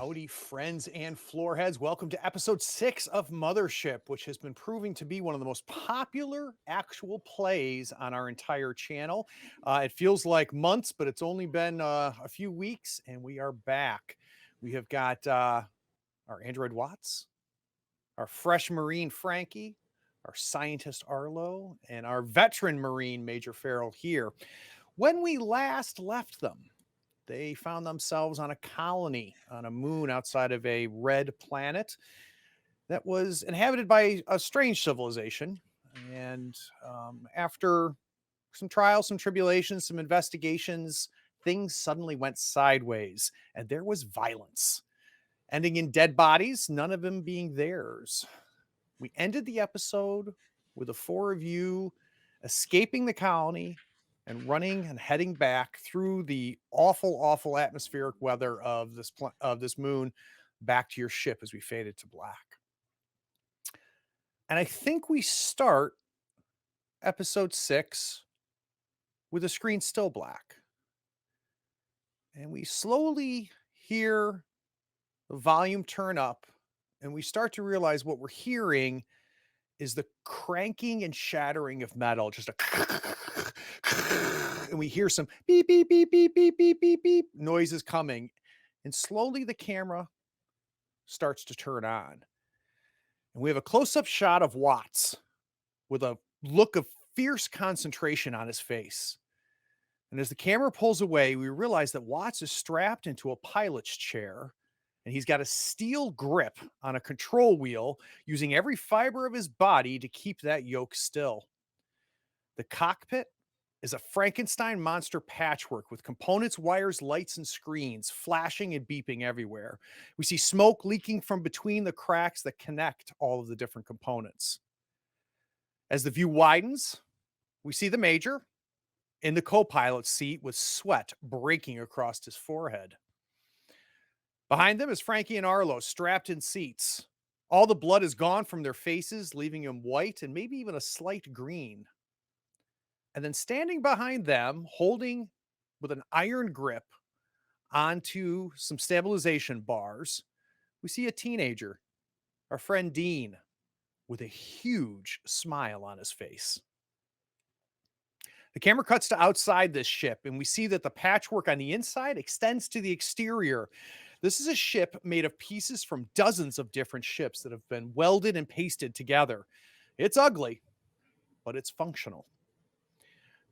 Howdy, friends and floorheads. Welcome to episode 6 of Mothership, which has been proving to be one of the most popular actual plays on our entire channel. It feels like months, but it's only been a few weeks, and we are back. We have got our android Watts, our fresh Marine Frankie, our scientist Arlo, and our veteran Marine Major Farrell here. When we last left them, they found themselves on a colony on a moon outside of a red planet that was inhabited by a strange civilization. And after some trials, some tribulations, some investigations, things suddenly went sideways and there was violence, ending in dead bodies, none of them being theirs. We ended the episode with the four of you escaping the colony and running and heading back through the awful, awful atmospheric weather of this moon back to your ship as we faded to black. And I think we start episode 6 with the screen still black. And we slowly hear the volume turn up, and we start to realize what we're hearing is the cranking and shattering of metal, just a and we hear some beep, beep, beep, beep, beep, beep, beep, beep noises coming. And slowly the camera starts to turn on. And we have a close-up shot of Watts with a look of fierce concentration on his face. And as the camera pulls away, we realize that Watts is strapped into a pilot's chair and he's got a steel grip on a control wheel, using every fiber of his body to keep that yoke still. The cockpit is a Frankenstein monster patchwork with components, wires, lights, and screens flashing and beeping everywhere. We see smoke leaking from between the cracks that connect all of the different components. As the view widens, we see the Major in the co-pilot seat with sweat breaking across his forehead. Behind them is Frankie and Arlo strapped in seats. All the blood is gone from their faces, leaving them white and maybe even a slight green. And then standing behind them, holding with an iron grip onto some stabilization bars, we see a teenager, our friend Dean, with a huge smile on his face. The camera cuts to outside this ship, and we see that the patchwork on the inside extends to the exterior. This is a ship made of pieces from dozens of different ships that have been welded and pasted together. It's ugly, but it's functional.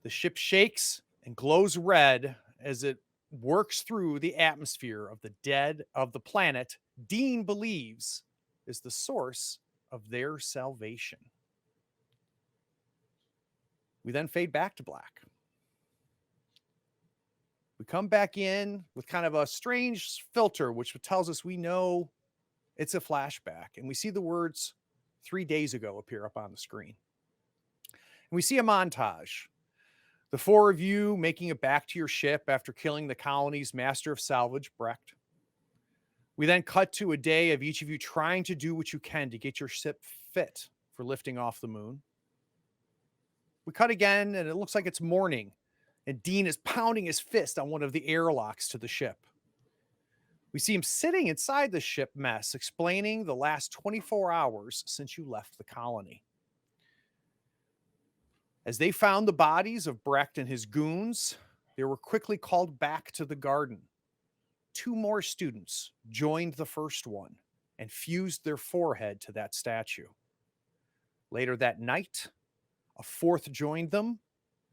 The ship shakes and glows red as it works through the atmosphere of the planet Dean believes is the source of their salvation. We then fade back to black. We come back in with kind of a strange filter, which tells us we know it's a flashback. And we see the words 3 days ago appear up on the screen. And we see a montage. The four of you making it back to your ship after killing the colony's master of salvage, Brecht. We then cut to a day of each of you trying to do what you can to get your ship fit for lifting off the moon. We cut again, and it looks like it's morning, and Dean is pounding his fist on one of the airlocks to the ship. We see him sitting inside the ship mess, explaining the last 24 hours since you left the colony. As they found the bodies of Brecht and his goons, they were quickly called back to the garden. 2 more students joined the first one and fused their forehead to that statue. Later that night, a 4th joined them,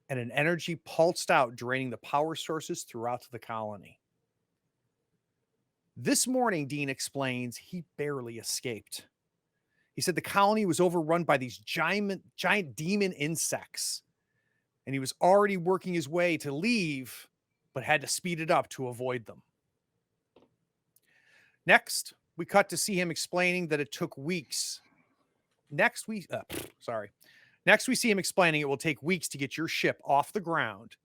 and an energy pulsed out, draining the power sources throughout the colony. This morning, Dean explains, he barely escaped. He said the colony was overrun by these giant demon insects, and he was already working his way to leave, but had to speed it up to avoid them. Next, we cut to see him explaining that it took weeks. Next, we see him explaining it will take weeks to get your ship off the ground,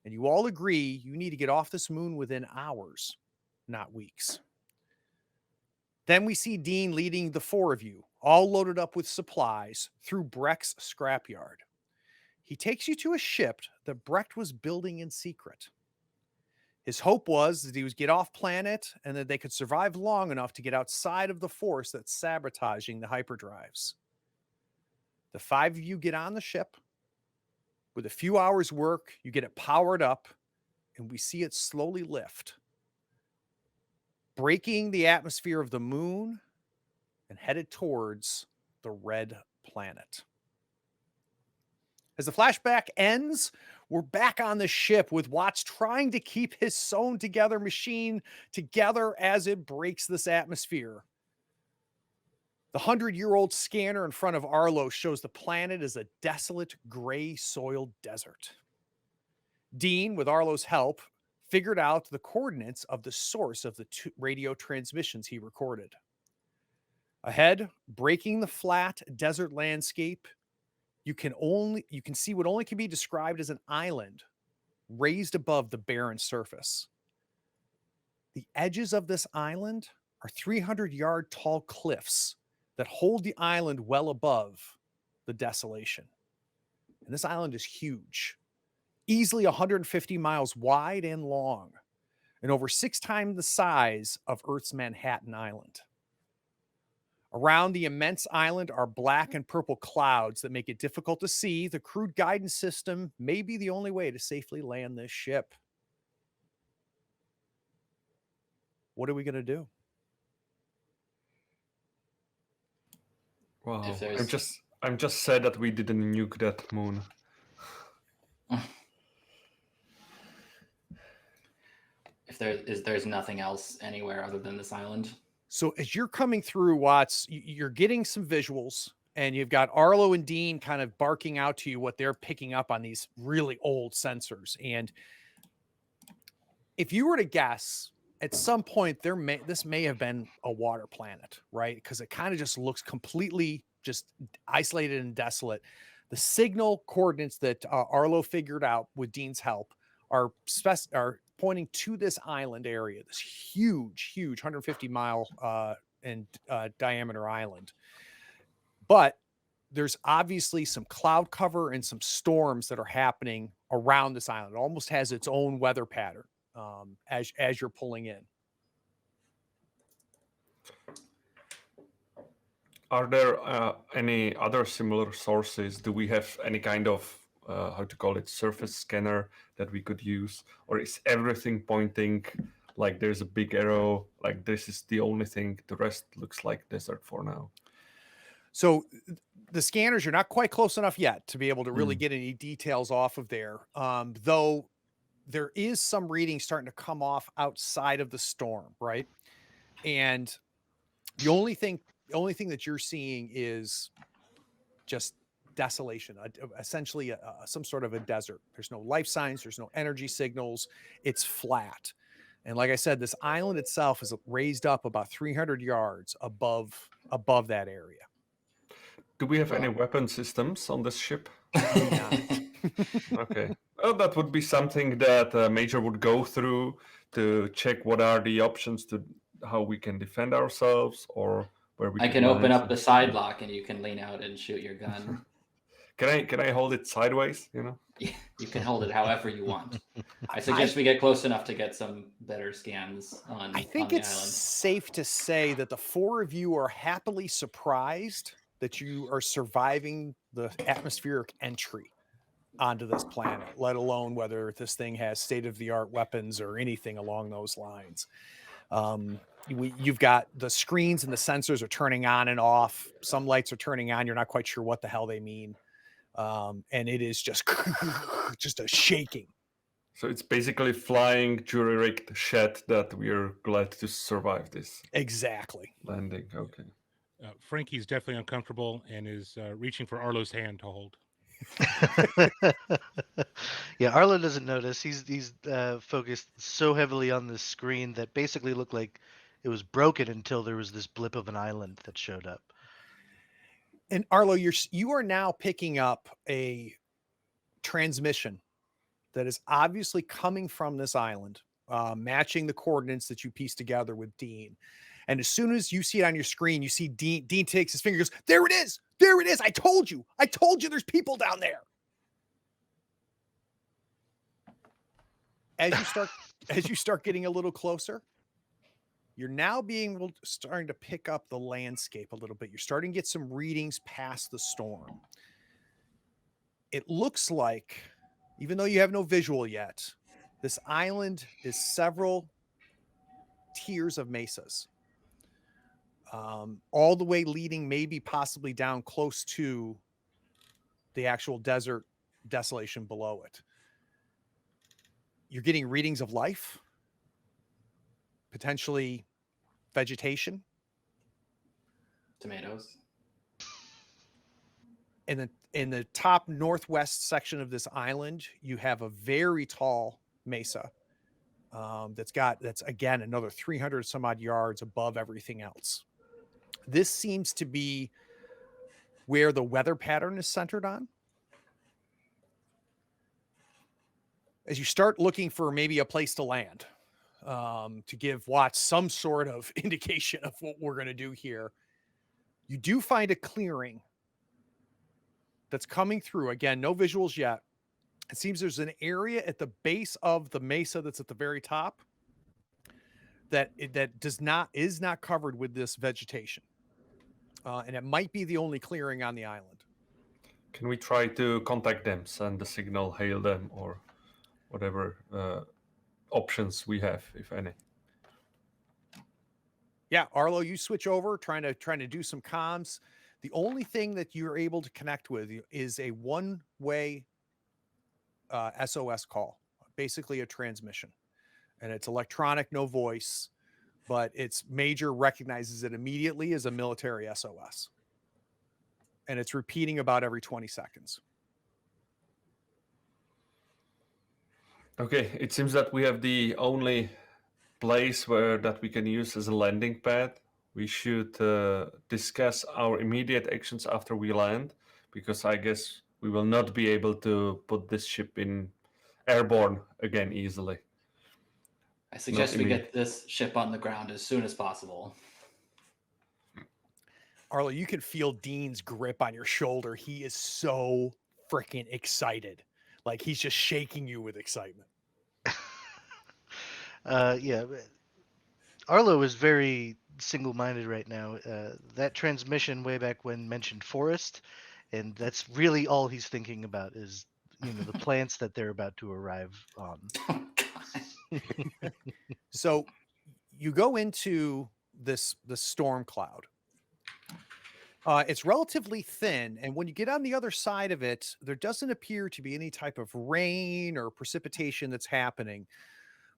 and you all agree you need to get off this moon within hours, not weeks. Then we see Dean leading the 4 of you, all loaded up with supplies, through Brecht's scrapyard. He takes you to a ship that Brecht was building in secret. His hope was that he would get off planet and that they could survive long enough to get outside of the force that's sabotaging the hyperdrives. The 5 of you get on the ship. With a few hours' work, you get it powered up, and we see it slowly lift, breaking the atmosphere of the moon and headed towards the red planet. As the flashback ends, we're back on the ship with Watts trying to keep his sewn together machine together as it breaks this atmosphere. The 100-year-old scanner in front of Arlo shows the planet as a desolate gray soiled desert. Dean, with Arlo's help, figured out the coordinates of the source of the radio transmissions he recorded. Ahead, breaking the flat desert landscape, you can see what only can be described as an island raised above the barren surface. The edges of this island are 300-yard tall cliffs that hold the island well above the desolation. And this island is huge, easily 150 miles wide and long, and over 6 times the size of Earth's Manhattan Island. Around the immense island are black and purple clouds that make it difficult to see. The crude guidance system may be the only way to safely land this ship. What are we going to do? Wow, I'm just sad that we didn't nuke that moon. There's nothing else anywhere other than this island. So as you're coming through, Watts, you're getting some visuals, and you've got Arlo and Dean kind of barking out to you what they're picking up on these really old sensors. And if you were to guess, at some point this may have been a water planet, right? Because it kind of just looks completely just isolated and desolate. The signal coordinates that Arlo figured out with Dean's help are pointing to this island area, this huge 150-mile diameter island. But there's obviously some cloud cover and some storms that are happening around this island. It almost has its own weather pattern as you're pulling in. Are there any other similar sources? Do we have any kind of surface scanner that we could use, or is everything pointing like there's a big arrow, like this is the only thing, the rest looks like desert for now? So the scanners, you're not quite close enough yet to be able to really get any details off of there, though there is some reading starting to come off outside of the storm, right? And the only thing that you're seeing is just desolation, essentially some sort of a desert. There's no life signs, there's no energy signals, it's flat. And like I said, this island itself is raised up about 300 yards above that area. Do we have any weapon systems on this ship? Okay. Well, that would be something that Major would go through to check what are the options to how we can defend ourselves, or where we can open up the side lock and you can lean out and shoot your gun. Can I hold it sideways, you know? You can hold it however you want. I suggest we get close enough to get some better scans on the island. I think it's safe to say that the 4 of you are happily surprised that you are surviving the atmospheric entry onto this planet, let alone whether this thing has state-of-the-art weapons or anything along those lines. You've got the screens and the sensors are turning on and off. Some lights are turning on. You're not quite sure what the hell they mean. And it is just a shaking. So it's basically flying jury-rigged shed that we're glad to survive this. Exactly. Landing, okay. Frankie's definitely uncomfortable and is reaching for Arlo's hand to hold. Yeah, Arlo doesn't notice. He's focused so heavily on the screen that basically looked like it was broken until there was this blip of an island that showed up. And Arlo, you are now picking up a transmission that is obviously coming from this island, matching the coordinates that you pieced together with Dean. And as soon as you see it on your screen, you see Dean takes his finger, goes, there it is. There it is. I told you there's people down there. As you start as you start getting a little closer, you're now starting to pick up the landscape a little bit. You're starting to get some readings past the storm. It looks like, even though you have no visual yet, this island is several tiers of mesas, all the way leading maybe possibly down close to the actual desert desolation below it. You're getting readings of life, potentially vegetation. Tomatoes. In the top northwest section of this island, you have a very tall mesa that's again another 300 some odd yards above everything else. This seems to be where the weather pattern is centered on. As you start looking for maybe a place to land, to give Watts some sort of indication of what we're going to do here, you do find a clearing that's coming through. Again, no visuals yet. It seems there's an area at the base of the mesa that's at the very top that is not covered with this vegetation, and it might be the only clearing on the island. Can we try to contact them, send the signal, hail them, or whatever options we have, if any? Yeah, Arlo, you switch over, trying to do some comms. The only thing that you're able to connect with is a one-way SOS call, basically a transmission, and it's electronic, no voice, but its major recognizes it immediately as a military SOS, and it's repeating about every 20 seconds. Okay, it seems that we have the only place that we can use as a landing pad. We should discuss our immediate actions after we land, because I guess we will not be able to put this ship in airborne again easily. I suggest we get this ship on the ground as soon as possible. Arlo, you can feel Dean's grip on your shoulder. He is so freaking excited. Like he's just shaking you with excitement. Yeah. Arlo is very single-minded right now. That transmission way back when mentioned forest, and that's really all he's thinking about is, the plants that they're about to arrive on. Oh, God. So you go into the storm cloud. It's relatively thin, and when you get on the other side of it, there doesn't appear to be any type of rain or precipitation that's happening.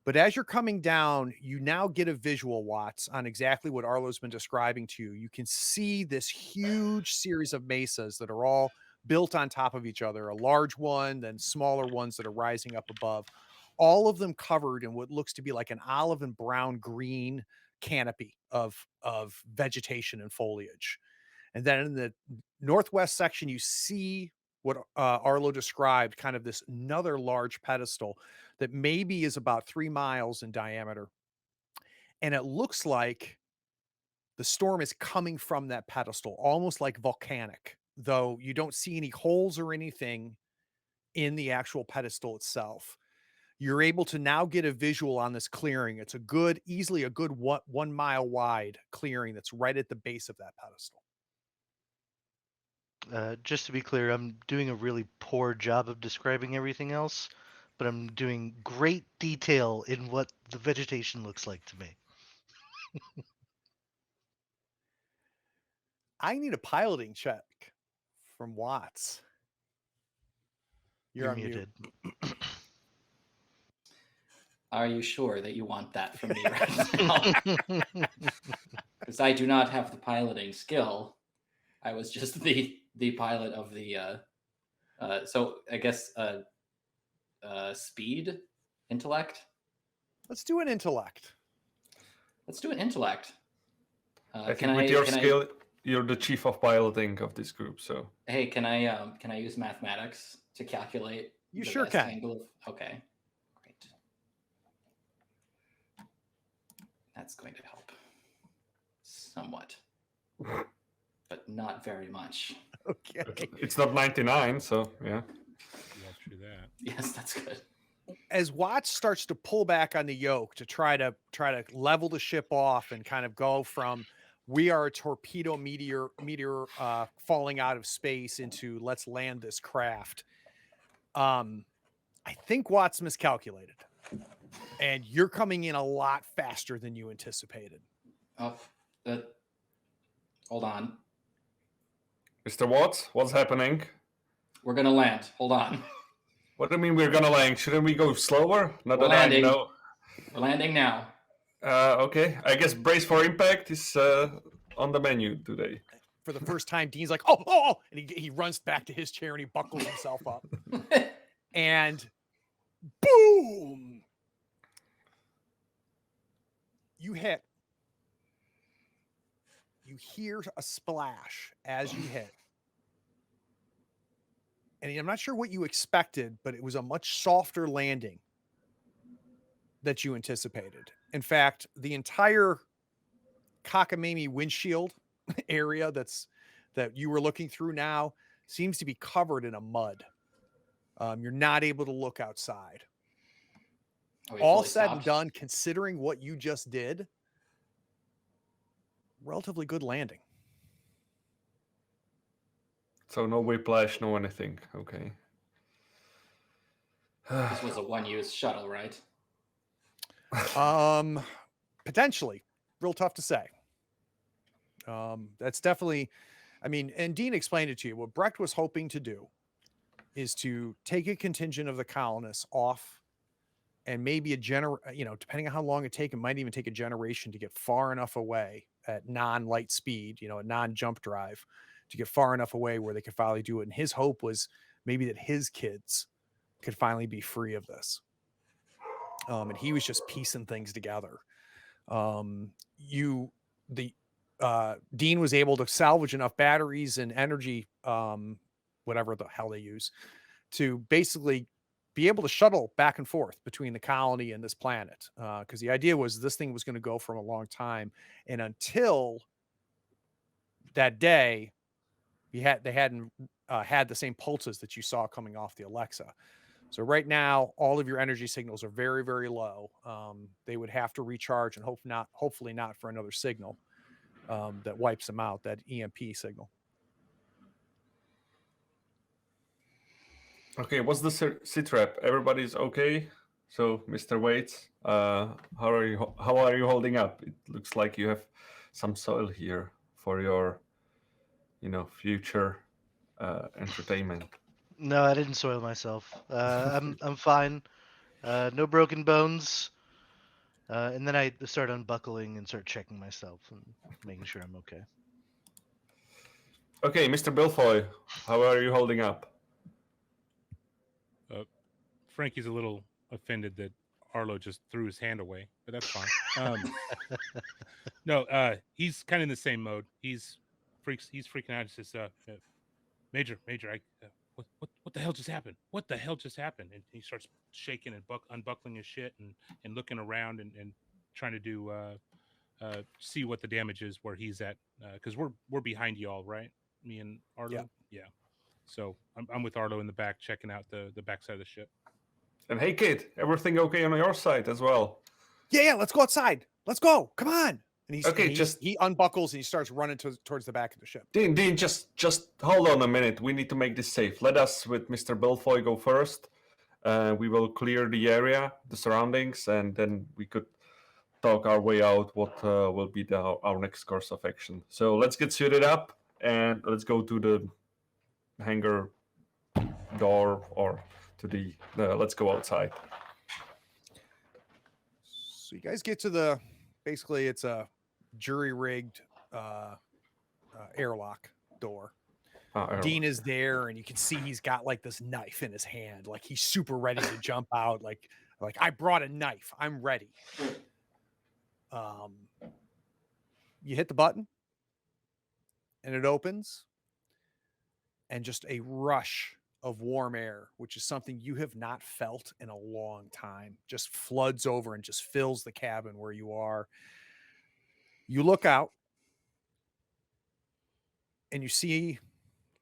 But as you're coming down, you now get a visual, Watts, on exactly what Arlo's been describing to you. You can see this huge series of mesas that are all built on top of each other, a large one, then smaller ones that are rising up above, all of them covered in what looks to be like an olive and brown green canopy of vegetation and foliage. And then in the northwest section, you see what Arlo described, kind of this another large pedestal that maybe is about 3 miles in diameter. And it looks like the storm is coming from that pedestal, almost like volcanic, though you don't see any holes or anything in the actual pedestal itself. You're able to now get a visual on this clearing. It's easily a good 1 mile wide clearing that's right at the base of that pedestal. Just to be clear, I'm doing a really poor job of describing everything else, but I'm doing great detail in what the vegetation looks like to me. I need a piloting check from Watts. You're muted. Are you sure that you want that from me right now? Because I do not have the piloting skill. I was just the pilot of the so I guess speed, intellect. Let's do an intellect. Let's do an intellect. I think with your skill, you're the chief of piloting of this group. So hey, can I use mathematics to calculate? You the sure best can. angle of, okay, great. That's going to help somewhat, but not very much. Okay. it's not 99, so yeah. Yeah, true that. Yes, that's good. as Watts starts to pull back on the yoke to try to level the ship off and kind of go from we are a torpedo meteor falling out of space into let's land this craft. I think Watts miscalculated, and you're coming in a lot faster than you anticipated. Oh, hold on. Mr. Watts, what's happening? We're gonna land. Hold on. What do you mean we're gonna land? Shouldn't we go slower? Not We're that landing. I know. We're landing now. Okay. I guess brace for impact is on the menu today. For the first time, Dean's like, oh, and he runs back to his chair and he buckles himself up. And boom! You hit. You hear a splash as you hit. And I'm not sure what you expected, but it was a much softer landing that you anticipated. In fact, the entire cockamamie windshield area that you were looking through now seems to be covered in a mud. You're not able to look outside. All said and done, considering what you just did, relatively good landing. So no whiplash, no anything. Okay. This was a one-use shuttle, right? Potentially. Real tough to say. That's definitely, I mean, and Dean explained it to you. What Brecht was hoping to do is to take a contingent of the colonists off, and maybe depending on how long it takes, it might even take a generation to get far enough away at non-light speed, a non-jump drive, to get far enough away where they could finally do it. And his hope was maybe that his kids could finally be free of this. And he was just piecing things together. Dean was able to salvage enough batteries and energy, whatever the hell they use, to basically be able to shuttle back and forth between the colony and this planet. Because the idea was this thing was going to go for a long time. And until that day, they hadn't had the same pulses that you saw coming off the Alexa. So right now, all of your energy signals are very, very low. They would have to recharge and hopefully not for another signal that wipes them out, that EMP signal. Okay, what's the sitrep? Everybody's okay? So, Mr. Waits, how are you holding up? It looks like you have some soil here for your, future entertainment. No, I didn't soil myself. I'm fine. No broken bones. And then I start unbuckling and start checking myself and making sure I'm okay. Okay, Mr. Bilfoy, how are you holding up? Frankie's a little offended that Arlo just threw his hand away, but that's fine. No, he's kind of in the same mode. He's freaking out. He says, Major, what the hell just happened? What the hell just happened? And he starts shaking and unbuckling his shit and looking around and trying to do see what the damage is where he's at, because we're behind you all, right? Me and Arlo. Yeah. So I'm with Arlo in the back, checking out the backside of the ship. And hey, kid, everything okay on your side as well? Yeah, let's go outside. Let's go. Come on. And he unbuckles and he starts running towards the back of the ship. Dean, just hold on a minute. We need to make this safe. Let us, with Mr. Bilfoy, go first. We will clear the area, the surroundings, and then we could talk our way out what will be our next course of action. So let's get suited up and let's go to the hangar door or to the let's go outside. So you guys get to basically it's a jury-rigged airlock door. Dean is there, and you can see he's got like this knife in his hand, like he's super ready to jump out. Like I brought a knife, I'm ready. You hit the button, and it opens, and just a rush of warm air, which is something you have not felt in a long time, just floods over and just fills the cabin where you are. You look out and you see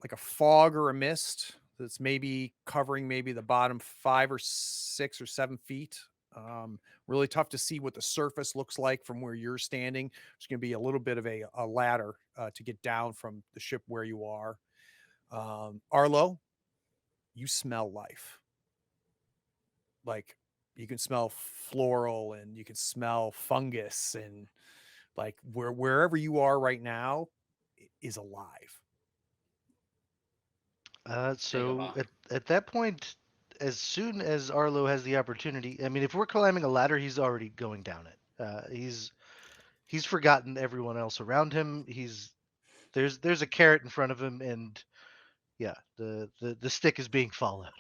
like a fog or a mist that's maybe covering maybe the bottom 5 or 6 or 7 feet. Really tough to see what the surface looks like from where you're standing. There's going to be a little bit of a ladder to get down from the ship where you are. Arlo, you smell life. Like you can smell floral and you can smell fungus, and like wherever you are right now is alive. So Dagobah. at that point, as soon as Arlo has the opportunity, I mean, if we're climbing a ladder, he's already going down it. He's forgotten everyone else around him. There's a carrot in front of him, and yeah, the stick is being followed.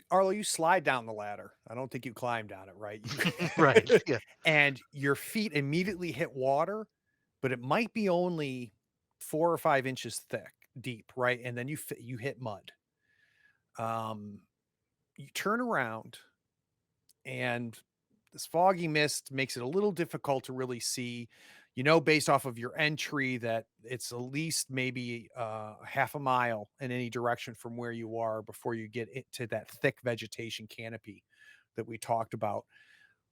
Arlo, you slide down the ladder. I don't think you climb down it, right? Right. Yeah. And your feet immediately hit water, but it might be only 4 or 5 inches deep, right? And then you hit mud. You turn around, and this foggy mist makes it a little difficult to really see. You know, based off of your entry, that it's at least maybe half a mile in any direction from where you are before you get into that thick vegetation canopy that we talked about.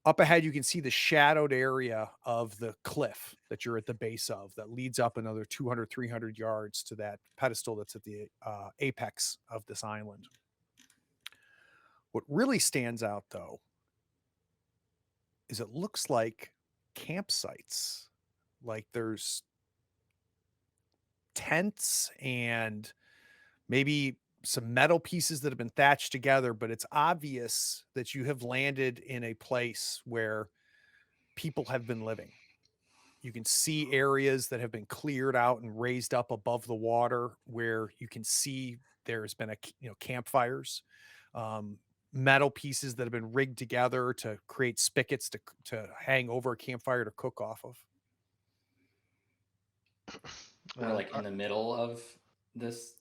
Up ahead, you can see the shadowed area of the cliff that you're at the base of that leads up another 200, 300 yards to that pedestal that's at the apex of this island. What really stands out, though, is it looks like campsites. Like there's tents and maybe some metal pieces that have been thatched together, but it's obvious that you have landed in a place where people have been living. You can see areas that have been cleared out and raised up above the water where you can see there's been campfires, metal pieces that have been rigged together to create spigots to hang over a campfire to cook off of. We're like in the middle of this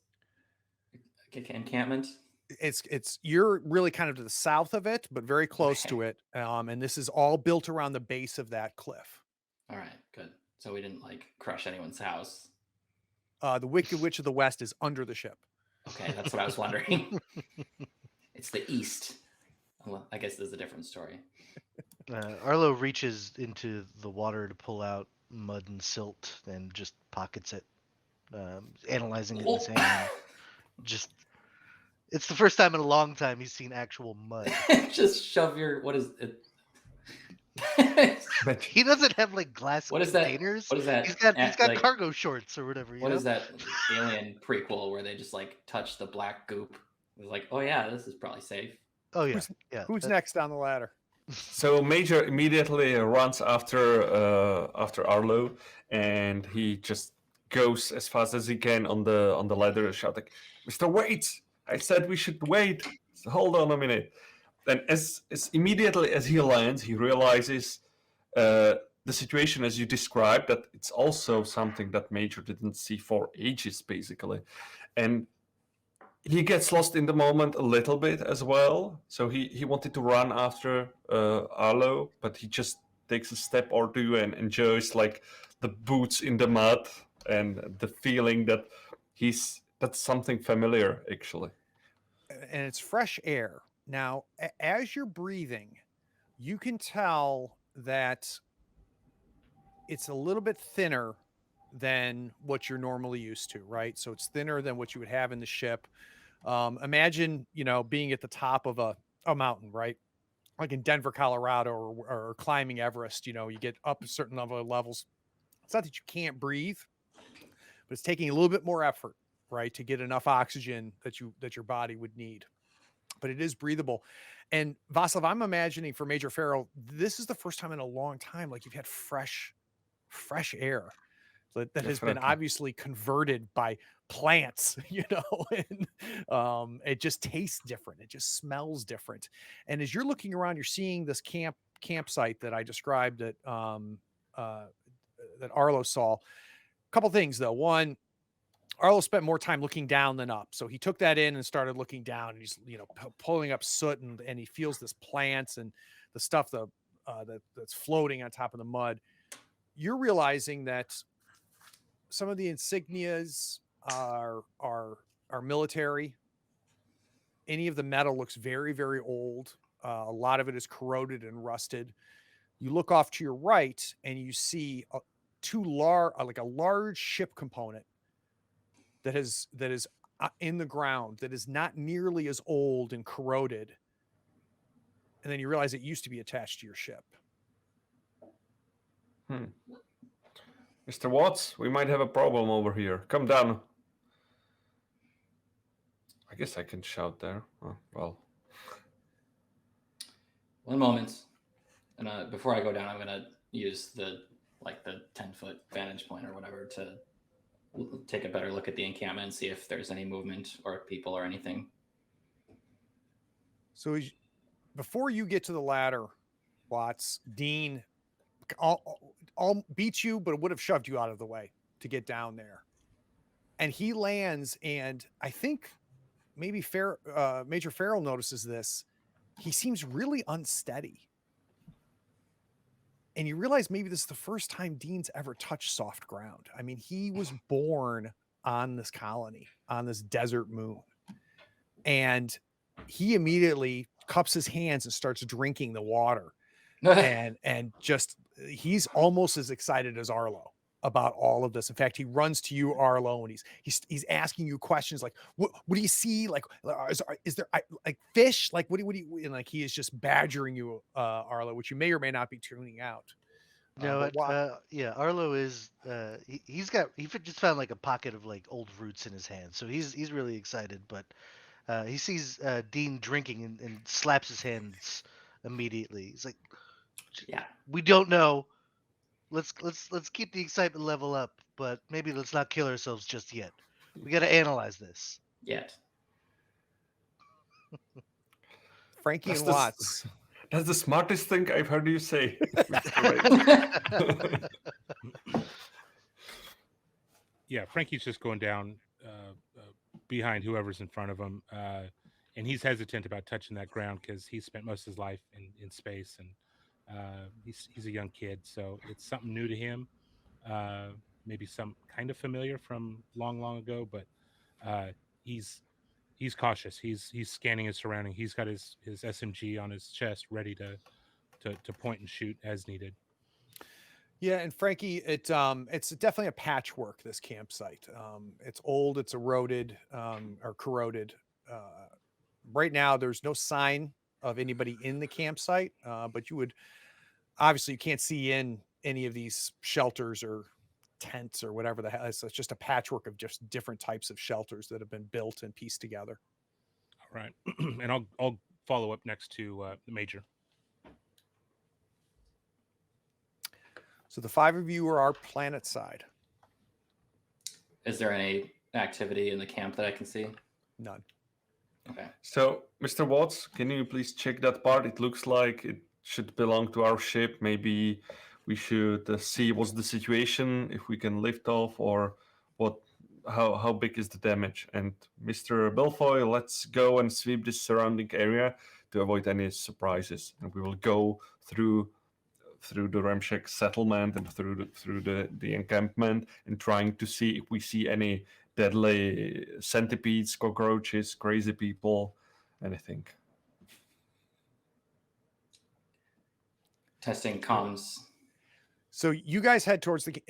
encampment. It's you're really kind of to the south of it, but very close Okay. to it. And this is all built around the base of that cliff. All right, good. So we didn't like crush anyone's house. The Wicked Witch of the West is under the ship. Okay, that's what I was wondering. It's the east. Well, I guess there's a different story. Arlo reaches into the water to pull out mud and silt and just pockets it, analyzing it in his hand. Just, it's the first time in a long time he's seen actual mud. Just shove your, what is it? But He doesn't have like glass What is that? containers. What is that? He's got like, cargo shorts or whatever. What is that Alien prequel where they just like touch the black goop? It was like, oh yeah, this is probably safe. Oh yeah, yeah. Who's next on the ladder? so Major immediately runs after Arlo, and he just goes as fast as he can on the ladder, shouting, "Mr. Wait! I said we should wait. So hold on a minute." And as immediately as he lands, he realizes the situation as you described, that it's also something that Major didn't see for ages, basically. And he gets lost in the moment a little bit as well. So he wanted to run after Arlo, but he just takes a step or two and enjoys like the boots in the mud and the feeling that that's something familiar, actually. And it's fresh air. Now, as you're breathing, you can tell that it's a little bit thinner than what you're normally used to, right? So it's thinner than what you would have in the ship. Imagine, being at the top of a mountain, right? Like in Denver, Colorado, or climbing Everest, you get up a certain number of levels. It's not that you can't breathe, but it's taking a little bit more effort, right, to get enough oxygen that your body would need. But it is breathable. And Vaslav, I'm imagining for Major Farrell, this is the first time in a long time like you've had fresh air that has been Definitely. obviously converted by plants, and it just tastes different. It just smells different. And as you're looking around, you're seeing this campsite that I described that Arlo saw. A couple things though. One, Arlo spent more time looking down than up. So he took that in and started looking down, and he's, pulling up soot, and he feels this plants and the stuff that's floating on top of the mud. You're realizing that some of the insignias are military. Any of the metal looks very, very old. A lot of it is corroded and rusted. You look off to your right and you see like a large ship component that is in the ground, that is not nearly as old and corroded. And then you realize it used to be attached to your ship. Mr. Watts, we might have a problem over here. Come down. I guess I can shout there. Oh, well. One moment. And before I go down, I'm gonna use the 10-foot vantage point or whatever to take a better look at the encampment and see if there's any movement or people or anything. So before you get to the ladder, Watts, Dean all beats you, but would have shoved you out of the way to get down there. And he lands, and I think maybe Major Farrell notices this. He seems really unsteady. And you realize maybe this is the first time Dean's ever touched soft ground. I mean, he was born on this colony, on this desert moon. And he immediately cups his hands and starts drinking the water. and just he's almost as excited as Arlo about all of this. In fact, he runs to you, Arlo, and he's asking you questions like, what do you see? Like, is there like fish? Like, what do you, and like, he is just badgering you, Arlo, which you may or may not be tuning out. No, yeah, Arlo is he just found like a pocket of like old roots in his hand, so he's really excited. But he sees Dean drinking and slaps his hands immediately. He's like, yeah, we don't know. Let's keep the excitement level up, but maybe let's not kill ourselves just yet. We got to analyze this. Yet. Frankie and Watts. That's the smartest thing I've heard you say. Yeah, Frankie's just going down behind whoever's in front of him, and he's hesitant about touching that ground because he spent most of his life in space, and he's a young kid, so it's something new to him. Maybe some kind of familiar from long ago, but he's cautious. He's scanning his surrounding. He's got his SMG on his chest, ready to point and shoot as needed. Yeah, and Frankie, it's definitely a patchwork, this campsite. It's old, it's eroded, or corroded. Right now, there's no sign of anybody in the campsite, but you can't see in any of these shelters or tents or whatever the hell. It's just a patchwork of just different types of shelters that have been built and pieced together. All right, and I'll follow up next to the Major. So the 5 of you are our planet side. Is there any activity in the camp that I can see? None. Okay. So, Mr. Watts, can you please check that part? It looks like it should belong to our ship. Maybe we should see what's the situation, if we can lift off, or how big is the damage. And Mr. Belfoy, let's go and sweep this surrounding area to avoid any surprises. And we will go through the ramshack settlement and through the encampment, and trying to see if we see any deadly centipedes, cockroaches, crazy people, anything. Testing comms. So you guys head towards the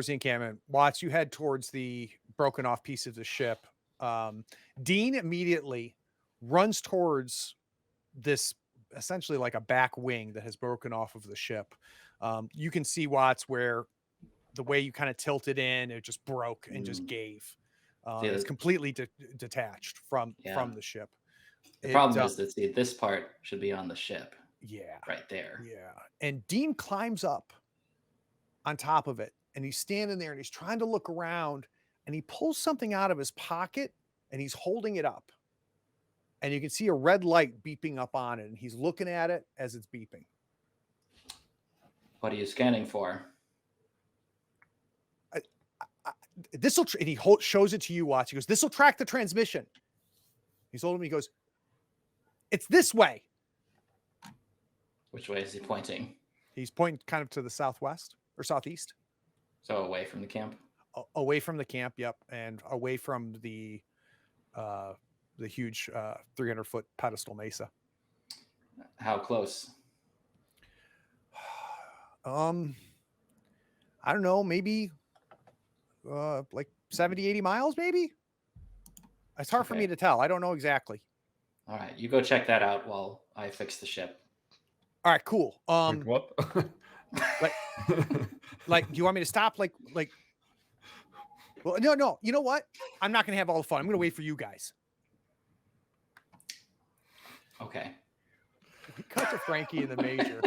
encampment. Watts, you head towards the broken off piece of the ship. Dean immediately runs towards this, essentially like a back wing that has broken off of the ship. You can see, Watts, where the way you kind of tilted in, it just broke and just gave. It's completely detached from the ship. The problem is that this part should be on the ship. Yeah. Right there. Yeah. And Dean climbs up on top of it, and he's standing there and he's trying to look around, and he pulls something out of his pocket and he's holding it up. And you can see a red light beeping up on it, and he's looking at it as it's beeping. What are you scanning for? And he shows it to you, Watts. He goes, "This will track the transmission." He's holding me. He goes, "It's this way." Which way is he pointing? He's pointing kind of to the southwest or southeast. So away from the camp? Away from the camp, yep, and away from the huge 300-foot pedestal mesa. How close? I don't know, maybe like 70, 80 miles, maybe. It's hard for me Okay. to tell. I don't know exactly. All right, you go check that out while I fix the ship. All right, cool. Wait, what? Like, do you want me to stop? Like, well, no. You know what? I'm not gonna have all the fun. I'm gonna wait for you guys. Okay. We cut to Frankie and the Major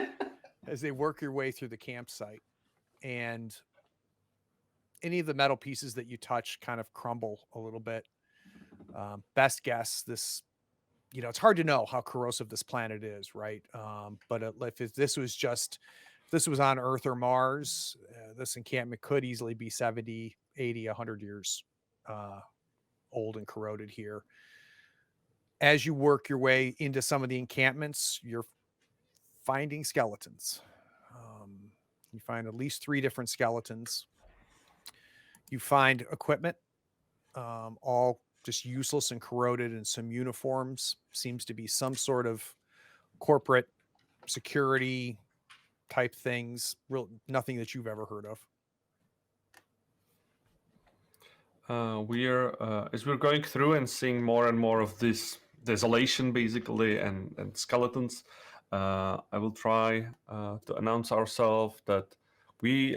as they work your way through the campsite, and any of the metal pieces that you touch kind of crumble a little bit. Best guess, this, it's hard to know how corrosive this planet is, right? But if this was on Earth or Mars, this encampment could easily be 70, 80, 100 years old and corroded here. As you work your way into some of the encampments, you're finding skeletons. You find at least 3 different skeletons. You find equipment, all just useless and corroded, and some uniforms. Seems to be some sort of corporate security type things. Nothing that you've ever heard of. As we're going through and seeing more and more of this desolation, basically, and skeletons, I will try to announce ourselves that we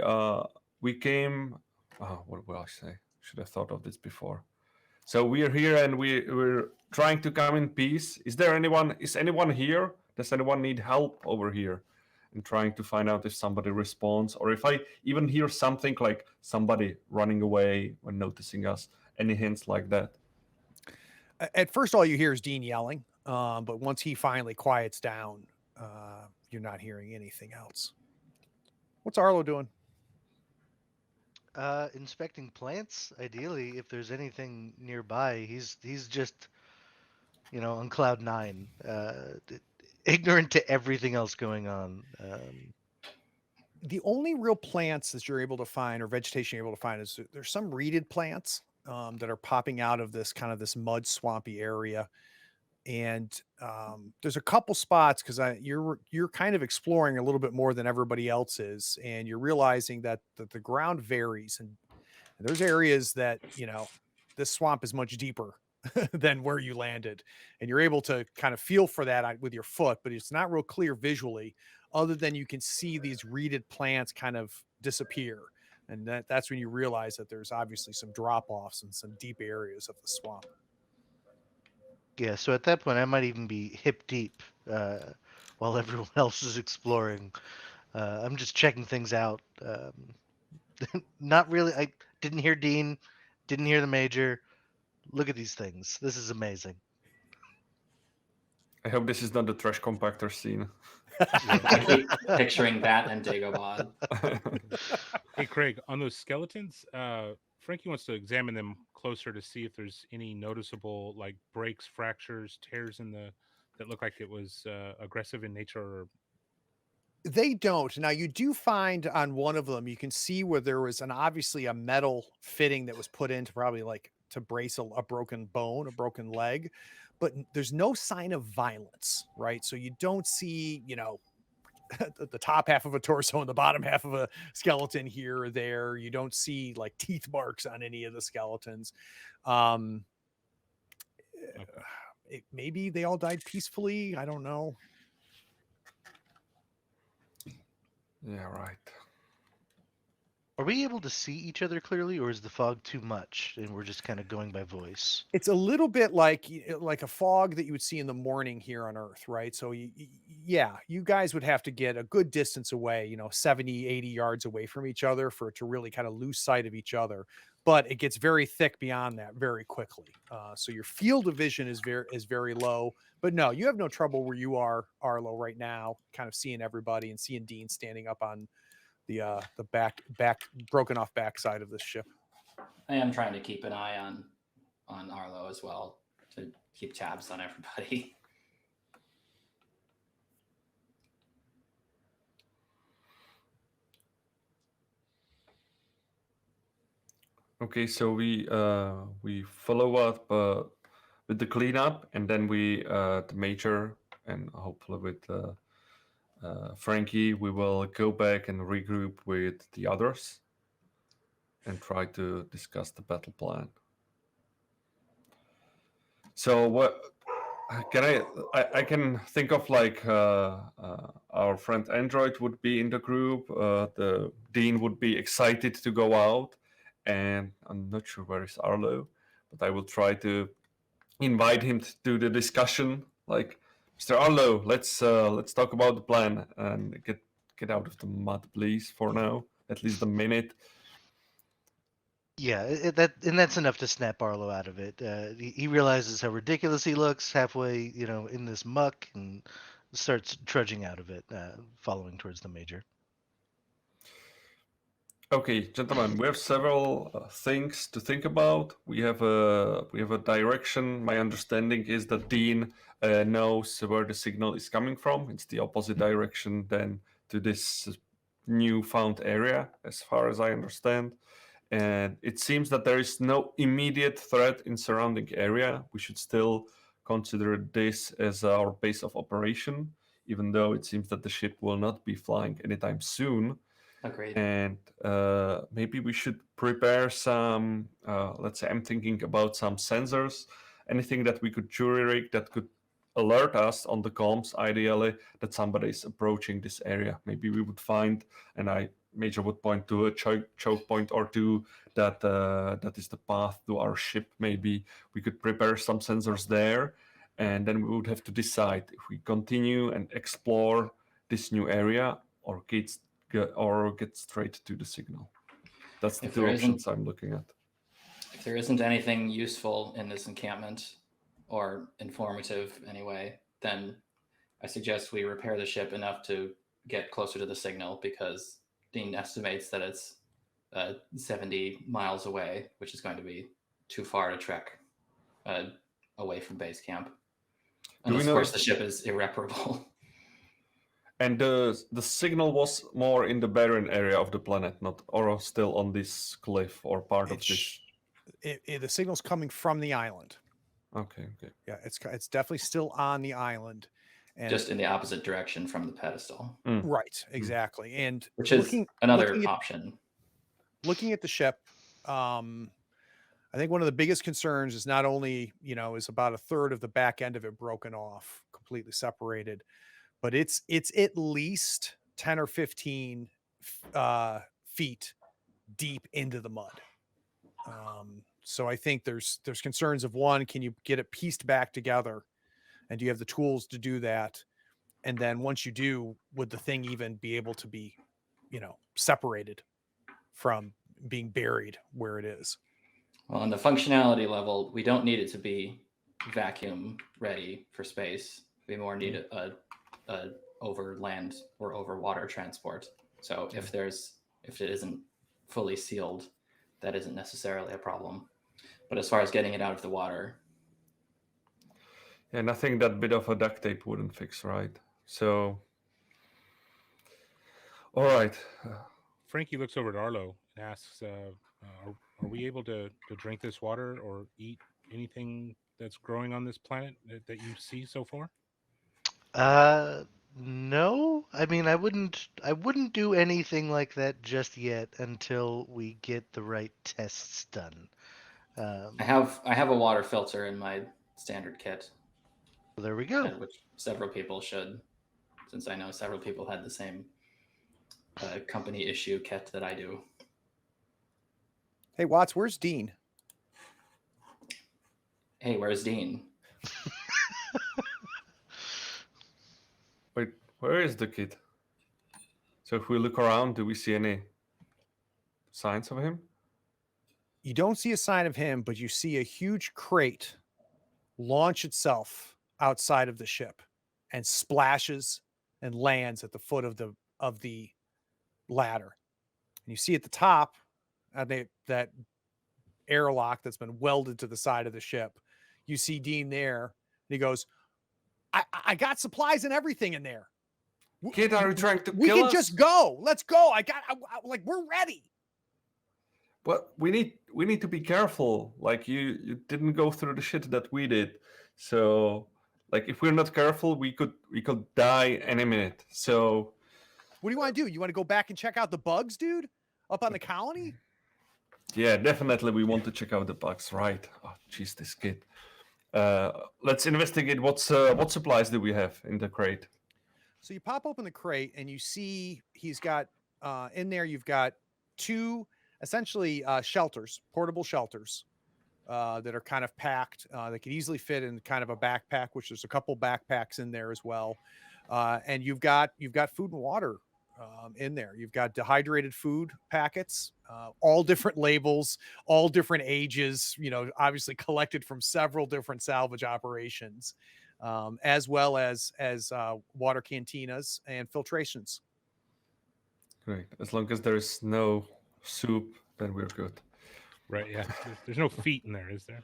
came. What will I say? Should have thought of this before. So we are here and we're trying to come in peace. Is anyone here? Does anyone need help over here? And trying to find out if somebody responds, or if I even hear something like somebody running away when noticing us. Any hints like that? At first, all you hear is Dean yelling, but once he finally quiets down, you're not hearing anything else. What's Arlo doing? Inspecting plants. Ideally, if there's anything nearby, he's just, on cloud 9, ignorant to everything else going on. The only real plants that you're able to find, or vegetation you're able to find, is there's some reeded plants that are popping out of this mud swampy area. And there's a couple spots, because you're kind of exploring a little bit more than everybody else is, and you're realizing that the ground varies, and there's areas that this swamp is much deeper than where you landed, and you're able to kind of feel for that with your foot, but it's not real clear visually, other than you can see these reeded plants kind of disappear, and that's when you realize that there's obviously some drop-offs in some deep areas of the swamp. Yeah, so at that point, I might even be hip deep while everyone else is exploring. I'm just checking things out. Not really. I didn't hear Dean, didn't hear the Major. Look at these things. This is amazing. I hope this is not the trash compactor scene. I keep picturing that and Dagobah. Hey, Craig, on those skeletons, Frankie wants to examine them closer to see if there's any noticeable like breaks, fractures, tears that look like it was aggressive in nature. Or... They don't. Now, you do find on one of them, you can see where there was obviously a metal fitting that was put in to probably like to brace a broken bone, a broken leg, but there's no sign of violence, right? So you don't see, the top half of a torso and the bottom half of a skeleton here or there. You don't see like teeth marks on any of the skeletons. Maybe they all died peacefully. I don't know. Yeah, right. Are we able to see each other clearly, or is the fog too much and we're just kind of going by voice? It's a little bit like a fog that you would see in the morning here on Earth, right? So yeah, you guys would have to get a good distance away, 70, 80 yards away from each other for it to really kind of lose sight of each other. But it gets very thick beyond that very quickly. So your field of vision is very low. But no, you have no trouble where you are, Arlo, right now, kind of seeing everybody and seeing Dean standing up on the back broken off backside of this ship. I am trying to keep an eye on Arlo as well, to keep tabs on everybody. Okay, so we follow up with the cleanup, and then the major, and hopefully with Frankie, we will go back and regroup with the others and try to discuss the battle plan. So what can I can think of, like our friend Android would be in the group. The Dean would be excited to go out, and I'm not sure where is Arlo, but I will try to invite him to the discussion. Like, Mr. Arlo, let's talk about the plan and get out of the mud, please. For now, at least a minute. Yeah, that's enough to snap Arlo out of it. He realizes how ridiculous he looks halfway, in this muck, and starts trudging out of it, following towards the major. Okay, gentlemen, we have several things to think about. We have a direction. My understanding is that Dean knows where the signal is coming from. It's the opposite direction than to this newfound area, as far as I understand. And it seems that there is no immediate threat in surrounding area. We should still consider this as our base of operation, even though it seems that the ship will not be flying anytime soon. Agreed. And maybe we should prepare some, let's say I'm thinking about some sensors, anything that we could jury rig that could alert us on the comms, ideally, that somebody is approaching this area. Maybe we would find, and Major would point to a choke point or two that is the path to our ship. Maybe we could prepare some sensors there, and then we would have to decide if we continue and explore this new area or get straight to the signal. That's the If two there options isn't- I'm looking at. If there isn't anything useful in this encampment or informative anyway, then I suggest we repair the ship enough to get closer to the signal, because Dean estimates that it's 70 miles away, which is going to be too far to trek away from base camp. Unless, of course, the ship is irreparable. And the signal was more in the barren area of the planet, not or still on this cliff or part of this. The signal's coming from the island. Okay. Yeah, it's definitely still on the island, and just in the opposite direction from the pedestal. Right, exactly. And which is another option. Looking at the ship, I think one of the biggest concerns is not only, is about a third of the back end of it broken off, completely separated, but it's at least 10 or 15 feet deep into the mud. So I think there's concerns of, one, can you get it pieced back together, and do you have the tools to do that? And then once you do, would the thing even be able to be, separated from being buried where it is? Well, on the functionality level, we don't need it to be vacuum ready for space. We more need a over land or over water transport. So if it isn't fully sealed, that isn't necessarily a problem. But as far as getting it out of the water, and I think that bit of a duct tape wouldn't fix, right? So, all right. Frankie looks over at Arlo and asks, are we able to drink this water or eat anything that's growing on this planet that you see so far? No. I mean, I wouldn't do anything like that just yet until we get the right tests done. I have a water filter in my standard kit. There we go. Which several people should, since I know several people had the same company issue kit that I do. Hey, Watts, where's Dean? Hey, where's Dean? Wait, where is the kid? So if we look around, do we see any signs of him? You don't see a sign of him, but you see a huge crate launch itself outside of the ship and splashes and lands at the foot of the ladder. And you see at the top that airlock that's been welded to the side of the ship. You see Dean there, and he goes, I got supplies and everything in there. Kid, are you trying to we kill can us? just go. Let's go. Like, we're ready. But we need to be careful. Like you didn't go through the shit that we did. So like if we're not careful, we could die any minute. So What do you want to do? You want to go back and check out the bugs, dude? Up on the colony? yeah, definitely we want to check out the bugs, right? Oh jeez, this kid. Let's investigate what supplies do we have in the crate. So you pop open the crate and you see he's got in there. You've got two essentially shelters, portable shelters that are kind of packed. They could easily fit in kind of a backpack, which there's a couple backpacks in there as well. And you've got food and water in there. You've got dehydrated food packets, all different labels, all different ages. Obviously collected from several different salvage operations, as well as water cantinas and filtrations. Great. As long as there is no soup, then we're good. Right? Yeah. There's no feet in there, is there?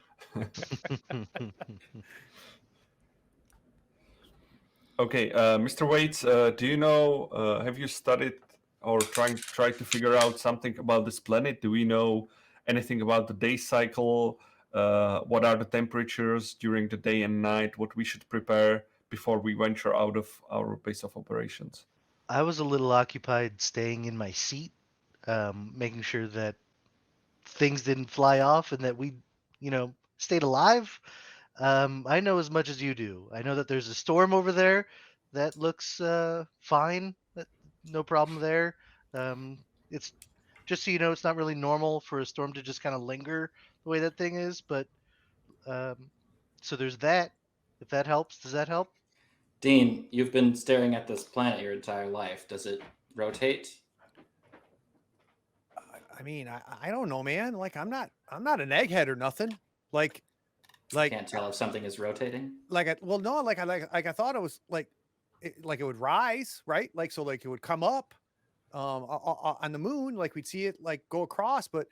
Okay, Mr. Waits, do you know? Have you studied or tried to figure out something about this planet? Do we know anything about the day cycle? What are the temperatures during the day and night? What we should prepare before we venture out of our base of operations? I was a little occupied staying in my seat, making sure that things didn't fly off and that we, stayed alive. I know as much as you do. I know that there's a storm over there that looks fine. No problem there. It's just so you know, it's not really normal for a storm to just kind of linger the way that thing is. But so there's that. If that helps, does that help? Dean, you've been staring at this planet your entire life. Does it rotate? I mean, I don't know, man. Like I'm not an egghead or nothing. Like Can't tell if something is rotating. no, I thought it was like it would rise, right? Like so, like it would come up on the moon, like we'd see it like go across, but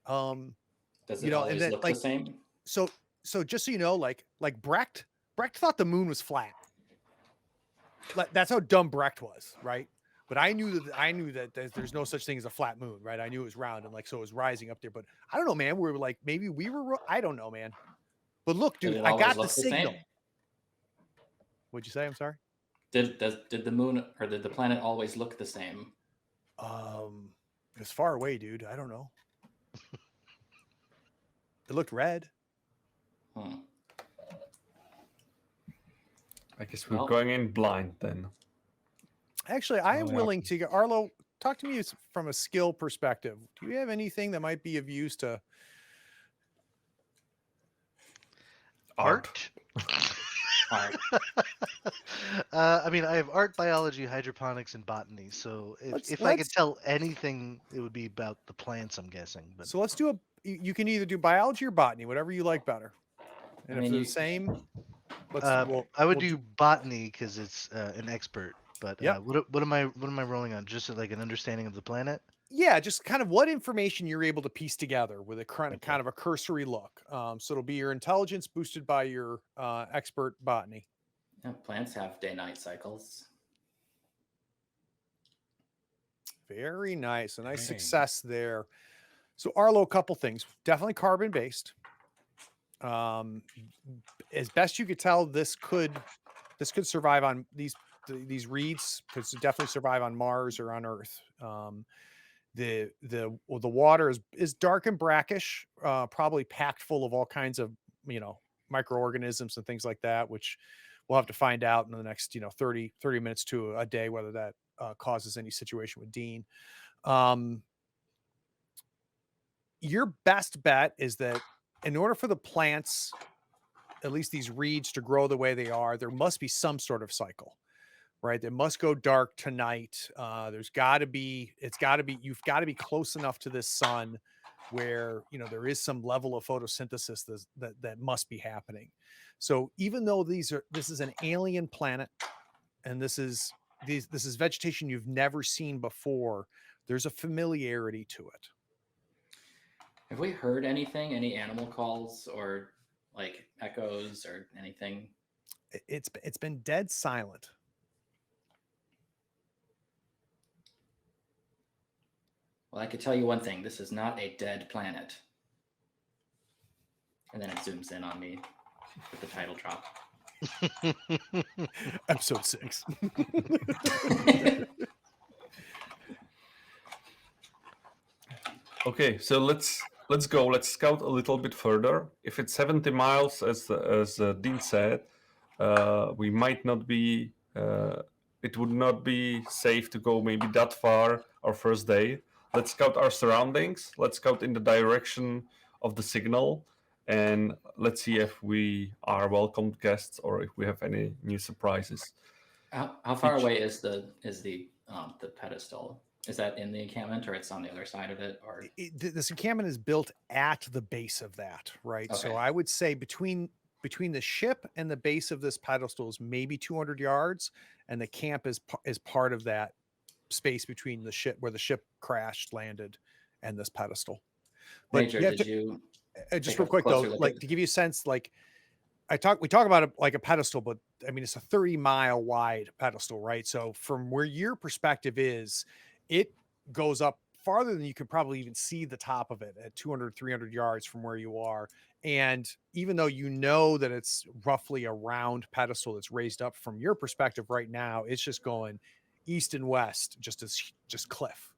Does it always and then look like the same? so just so you know, like Brecht thought the moon was flat. Like that's how dumb Brecht was, right? But I knew that there's no such thing as a flat moon, right? I knew it was round and like so it was rising up there. But I don't know, man. We were like maybe we were. I don't know, man. But look, Did dude, it I always got the look the signal. same? What'd you say? I'm sorry. Did the moon or did the planet always look the same? It's far away, dude. I don't know. It looked red. Hmm. I guess we're Well- going in blind then. Actually, I am Well, willing to get Arlo. Talk to me from a skill perspective. Do you have anything that might be of use to Art. Art. I mean, I have art, biology, hydroponics, and botany. So if I could tell anything, it would be about the plants, I'm guessing. But So let's do you can either do biology or botany, whatever you like better. And I if mean, they're you- the same, I would do botany because it's an expert. But Yep. what am I rolling on? Just like an understanding of the planet? yeah, just kind of what information you're able to piece together with a kind Okay. of a cursory look. So it'll be your intelligence boosted by your expert botany. Yeah, plants have day-night cycles. Very nice. A nice Dang. success there. So Arlo, a couple things. Definitely carbon based. As best you could tell, this could survive on these reeds. Could definitely survive on Mars or on Earth. The water is dark and brackish, probably packed full of all kinds of microorganisms and things like that, which we'll have to find out in the next 30 minutes to a day whether that causes any situation with Dean. Your best bet is that in order for the plants, at least these reeds, to grow the way they are, there must be some sort of cycle, right? They must go dark tonight. You've got to be close enough to this sun where there is some level of photosynthesis that must be happening. So even though this is an alien planet and this is vegetation you've never seen before, there's a familiarity to it. Have we heard anything? Any animal calls or like echoes or anything? It's been dead silent. Well, I could tell you one thing. This is not a dead planet. And then it zooms in on me with the title drop. Episode 6. Okay, so let's go. Let's scout a little bit further. If it's 70 miles, as Dean said, we might not be. It would not be safe to go maybe that far our first day. Let's scout our surroundings. Let's scout in the direction of the signal, and let's see if we are welcomed guests or if we have any new surprises. How far away is the pedestal? Is that in the encampment, or it's on the other side of it? Or This encampment is built at the base of that, right? So Okay. I would say between the ship and the base of this pedestal is maybe 200 yards, and the camp is part of that space between the ship where the ship crashed, landed, and this pedestal. But Major, you have did to, you just take real a quick though, closer look like at- to give you a sense, like we talk about it like a pedestal, but I mean it's a 30-mile wide pedestal, right? So from where your perspective is, it goes up farther than you could probably even see the top of it at 200, 300 yards from where you are. And even though you know that it's roughly a round pedestal that's raised up from your perspective right now, it's just going east and west, just cliff.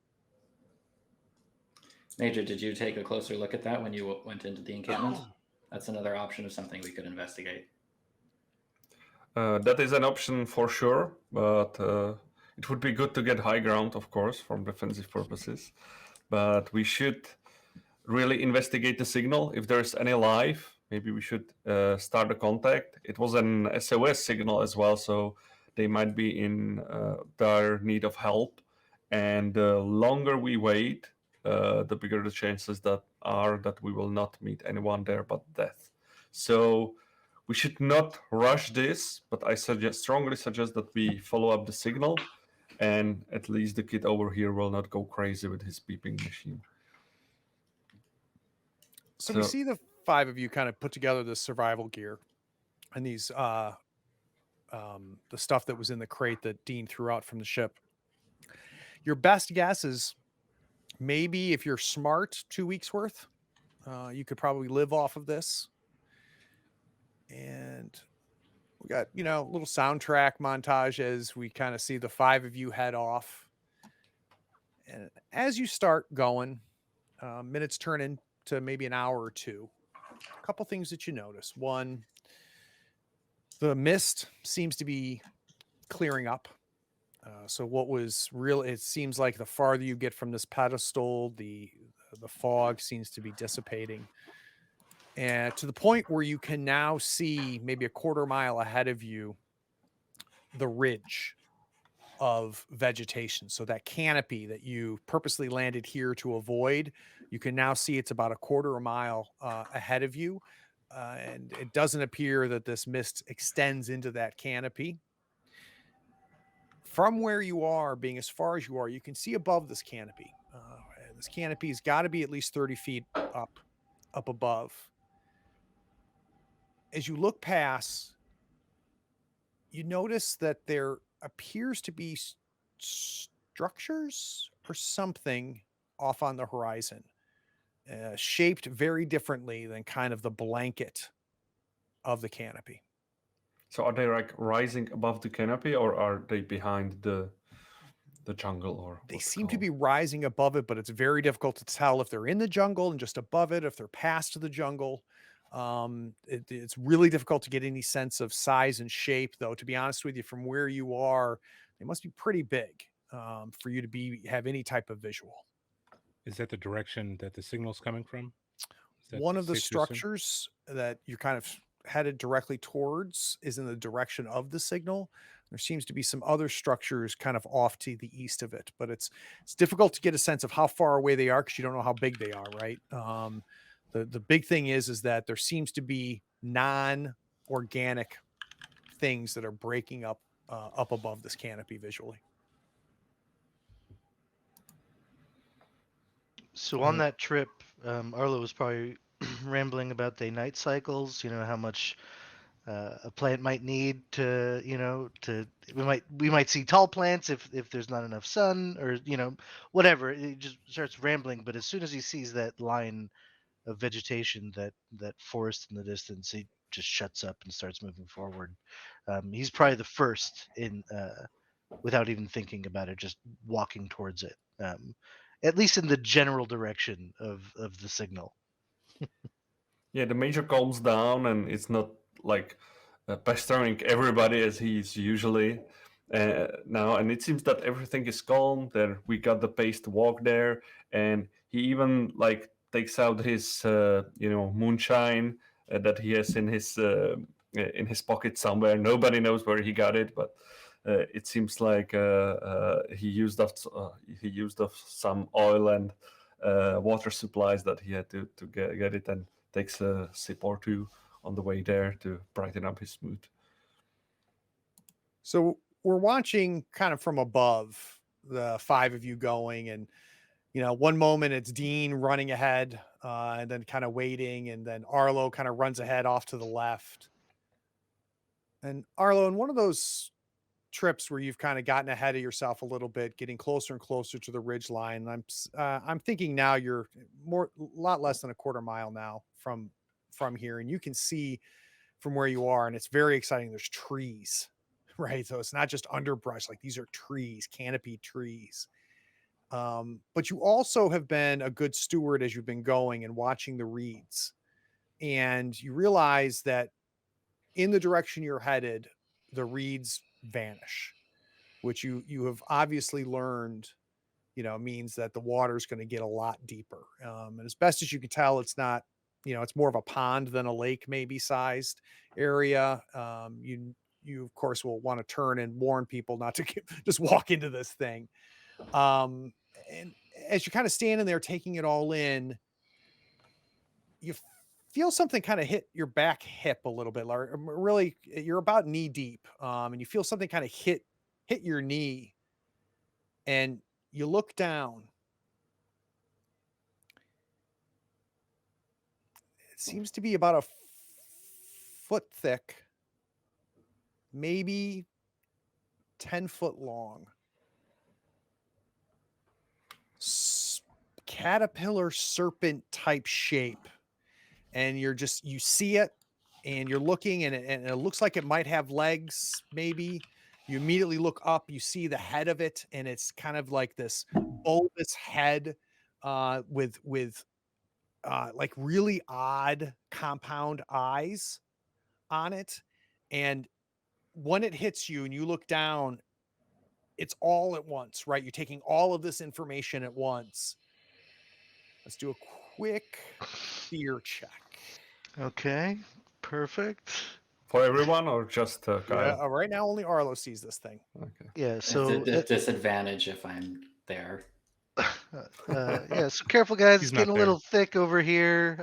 Major, did you take a closer look at that when you went into the encampment? That's another option of something we could investigate. That is an option for sure, but it would be good to get high ground, of course, for defensive purposes. But we should really investigate the signal. If there's any life, maybe we should start a contact. It was an SOS signal as well, so they might be in dire need of help. And the longer we wait, the bigger the chances that we will not meet anyone there but death. So we should not rush this, but I strongly suggest that we follow up the signal, and at least the kid over here will not go crazy with his beeping machine. So we So- see the 5 of you kind of put together this survival gear and these the stuff that was in the crate that Dean threw out from the ship. Your best guess is maybe if you're smart, 2 weeks worth. You could probably live off of this. And we got, a little soundtrack montage as we kind of see the 5 of you head off. And as you start going, minutes turn into maybe an hour or two. A couple things that you notice. One, the mist seems to be clearing up. So what was real, it seems like the farther you get from this pedestal, the fog seems to be dissipating. And to the point where you can now see maybe a quarter mile ahead of you, the ridge of vegetation. So that canopy that you purposely landed here to avoid, you can now see it's about a quarter mile ahead of you. And it doesn't appear that this mist extends into that canopy. From where you are, being as far as you are, you can see above this canopy. This canopy's got to be at least 30 feet up above. As you look past, you notice that there appears to be structures or something off on the horizon, shaped very differently than kind of the blanket of the canopy. So are they like rising above the canopy, or are they behind the jungle, or They what's it seem to called? be rising above it, but it's very difficult to tell if they're in the jungle and just above it, if they're past the jungle. It's really difficult to get any sense of size and shape, though. To be honest with you, from where you are, they must be pretty big for you to have any type of visual. Is that the direction that the signal's coming from? Is that One of the safe to assume? structures that you're kind of headed directly towards is in the direction of the signal. There seems to be some other structures kind of off to the east of it, but it's difficult to get a sense of how far away they are because you don't know how big they are, right? The big thing is that there seems to be non-organic things that are breaking up up above this canopy visually. So on that trip, Arlo was probably rambling about the night cycles. How much a plant might need to, we might see tall plants if there's not enough sun, or whatever. It just starts rambling. But as soon as he sees that line of vegetation, that forest in the distance, he just shuts up and starts moving forward. He's probably the first in, without even thinking about it, just walking towards it, at least in the general direction of the signal. Yeah, the major calms down and it's not like pestering everybody as he's usually now. And it seems that everything is calm. That we got the pace to walk there, and he even like takes out his moonshine that he has in his pocket somewhere. Nobody knows where he got it, but it seems like he used up some oil and water supplies that he had to get it, and takes a sip or two on the way there to brighten up his mood. So we're watching kind of from above, the five of you going, and one moment it's Dean running ahead, and then kind of waiting, and then Arlo kind of runs ahead off to the left. And Arlo, in one of those trips where you've kind of gotten ahead of yourself a little bit, getting closer and closer to the ridge line, I'm thinking now you're a lot less than a quarter mile now from here, and you can see from where you are, and it's very exciting. There's trees, right? So it's not just underbrush, like these are trees, canopy trees. But you also have been a good steward as you've been going and watching the reeds, and you realize that in the direction you're headed, the reeds vanish, which you have obviously learned, means that the water is going to get a lot deeper. And as best as you can tell, it's not, it's more of a pond than a lake, maybe sized area. You of course will want to turn and warn people not to just walk into this thing. And as you're kind of standing there taking it all in, you feel something kind of hit your back hip a little bit, or really you're about knee deep, and you feel something kind of hit your knee, and you look down. It seems to be about a foot thick, maybe 10-foot long, caterpillar serpent type shape. And you see it, and you're looking, and it looks like it might have legs, maybe. You immediately look up, you see the head of it, and it's kind of like this bulbous head, with like really odd compound eyes on it. And when it hits you and you look down, it's all at once, right? You're taking all of this information at once. Let's do a quick fear check. Okay, perfect. For everyone or just Yeah, Kyle? right now only Arlo sees this thing. Okay. Yeah, It's so a disadvantage if I'm there. yeah, so careful, guys. He's It's not getting a there. little thick over here.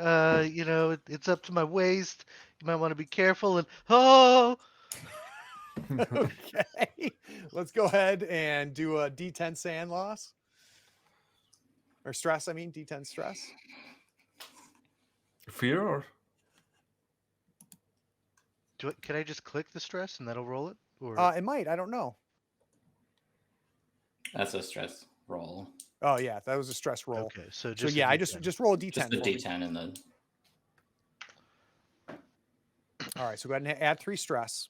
It's up to my waist. You might want to be careful. And oh, Okay, let's go ahead and do a D10 sand loss or stress. I mean, D10 stress. Fear or can I just click the stress and that'll roll it? Or It might. I don't know. That's a stress roll. Oh yeah, that was a stress roll. okay, so So just a yeah, I D10. just roll a D10. Just the for me. D10 and the. All right, so go ahead and add 3 stress.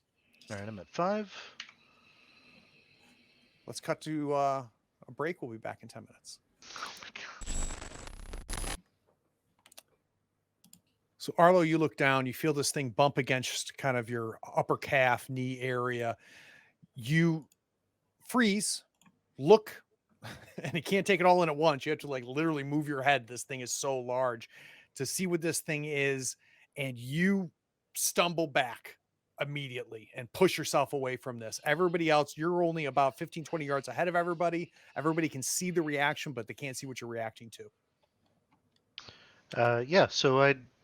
All right, I'm at 5. Let's cut to a break. We'll be back in 10 minutes. Oh my god. So Arlo, you look down, you feel this thing bump against kind of your upper calf, knee area. You freeze, look, and you can't take it all in at once. You have to like literally move your head. This thing is so large to see what this thing is. And you stumble back immediately and push yourself away from this. Everybody else, you're only about 15, 20 yards ahead of everybody. Everybody can see the reaction, but they can't see what you're reacting to. Yeah, so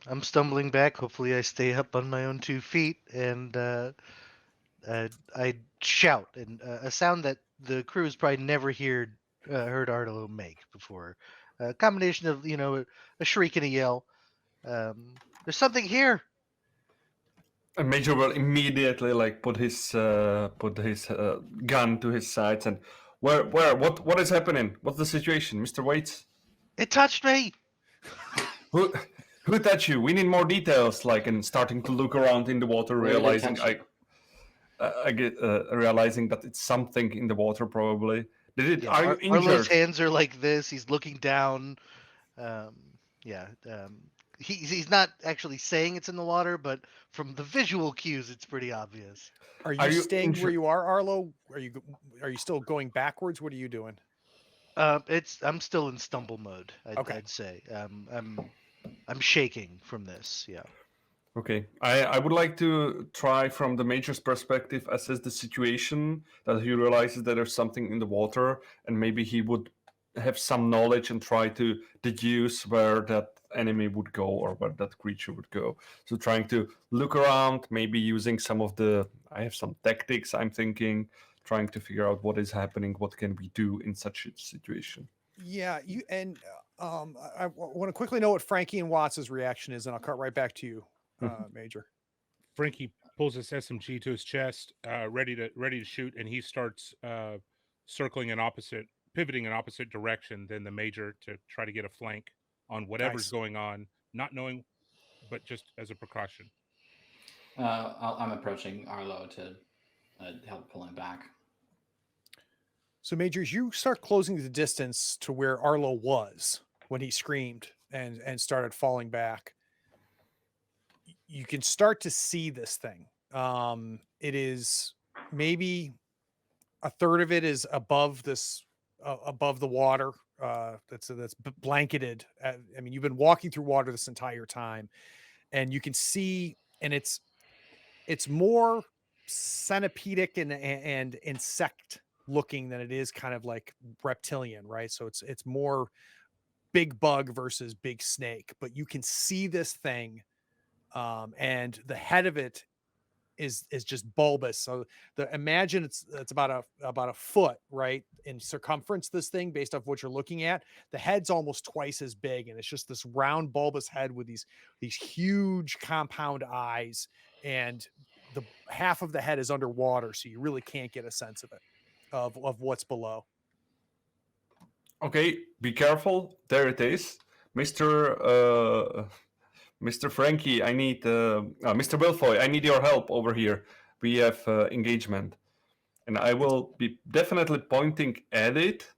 I'm stumbling back. Hopefully, I stay up on my own 2 feet, and I shout, and a sound that the crew has probably never heard Arlo make before. A combination of a shriek and a yell. There's something here. And Major will immediately like put his gun to his sides and what is happening? What's the situation, Mr. Waits? It touched me. Who who touched you? We need more details. Like, and starting to look around in the water, Where did it realizing touch you? I get realizing that it's something in the water probably. Did it? Yeah, Are you Arlo's injured? hands are like this. He's looking down. Yeah. He's not actually saying it's in the water, but from the visual cues, it's pretty obvious. Are you Are you staying where injured? you are, Arlo? Are you still going backwards? What are you doing? I'm still in stumble mode. Okay. I'd say. I'm shaking from this. Yeah. Okay, I would like to try from the Major's perspective, assess the situation, that he realizes that there's something in the water, and maybe he would have some knowledge and try to deduce where that enemy would go or where that creature would go. So trying to look around, maybe using some of the, I have some tactics I'm thinking, trying to figure out what is happening, what can we do in such a situation. Yeah, you and I want to quickly know what Frankie and Watts' reaction is, and I'll cut right back to you, Major. Frankie pulls his SMG to his chest, ready to shoot, and he starts pivoting an opposite direction than the Major to try to get a flank on whatever's Nice. going on, not knowing, but just as a precaution. I'm approaching Arlo to help pull him back. So, Major, as you start closing the distance to where Arlo was when he screamed and started falling back, you can start to see this thing. It is maybe a third of it is above above the water. That's blanketed. I mean, you've been walking through water this entire time, and you can see, and it's more centipedic and insect looking than it is kind of like reptilian, right? So it's more big bug versus big snake, but you can see this thing, and the head of it is just bulbous. So imagine it's about a foot, right, in circumference, this thing, based off what you're looking at. The head's almost twice as big, and it's just this round bulbous head with these huge compound eyes, and the half of the head is underwater, so you really can't get a sense of it, of what's below. Okay, be careful. There it is, Mr. Frankie. I need Mr. Wilfoy. I need your help over here. We have engagement, and I will be definitely pointing at it,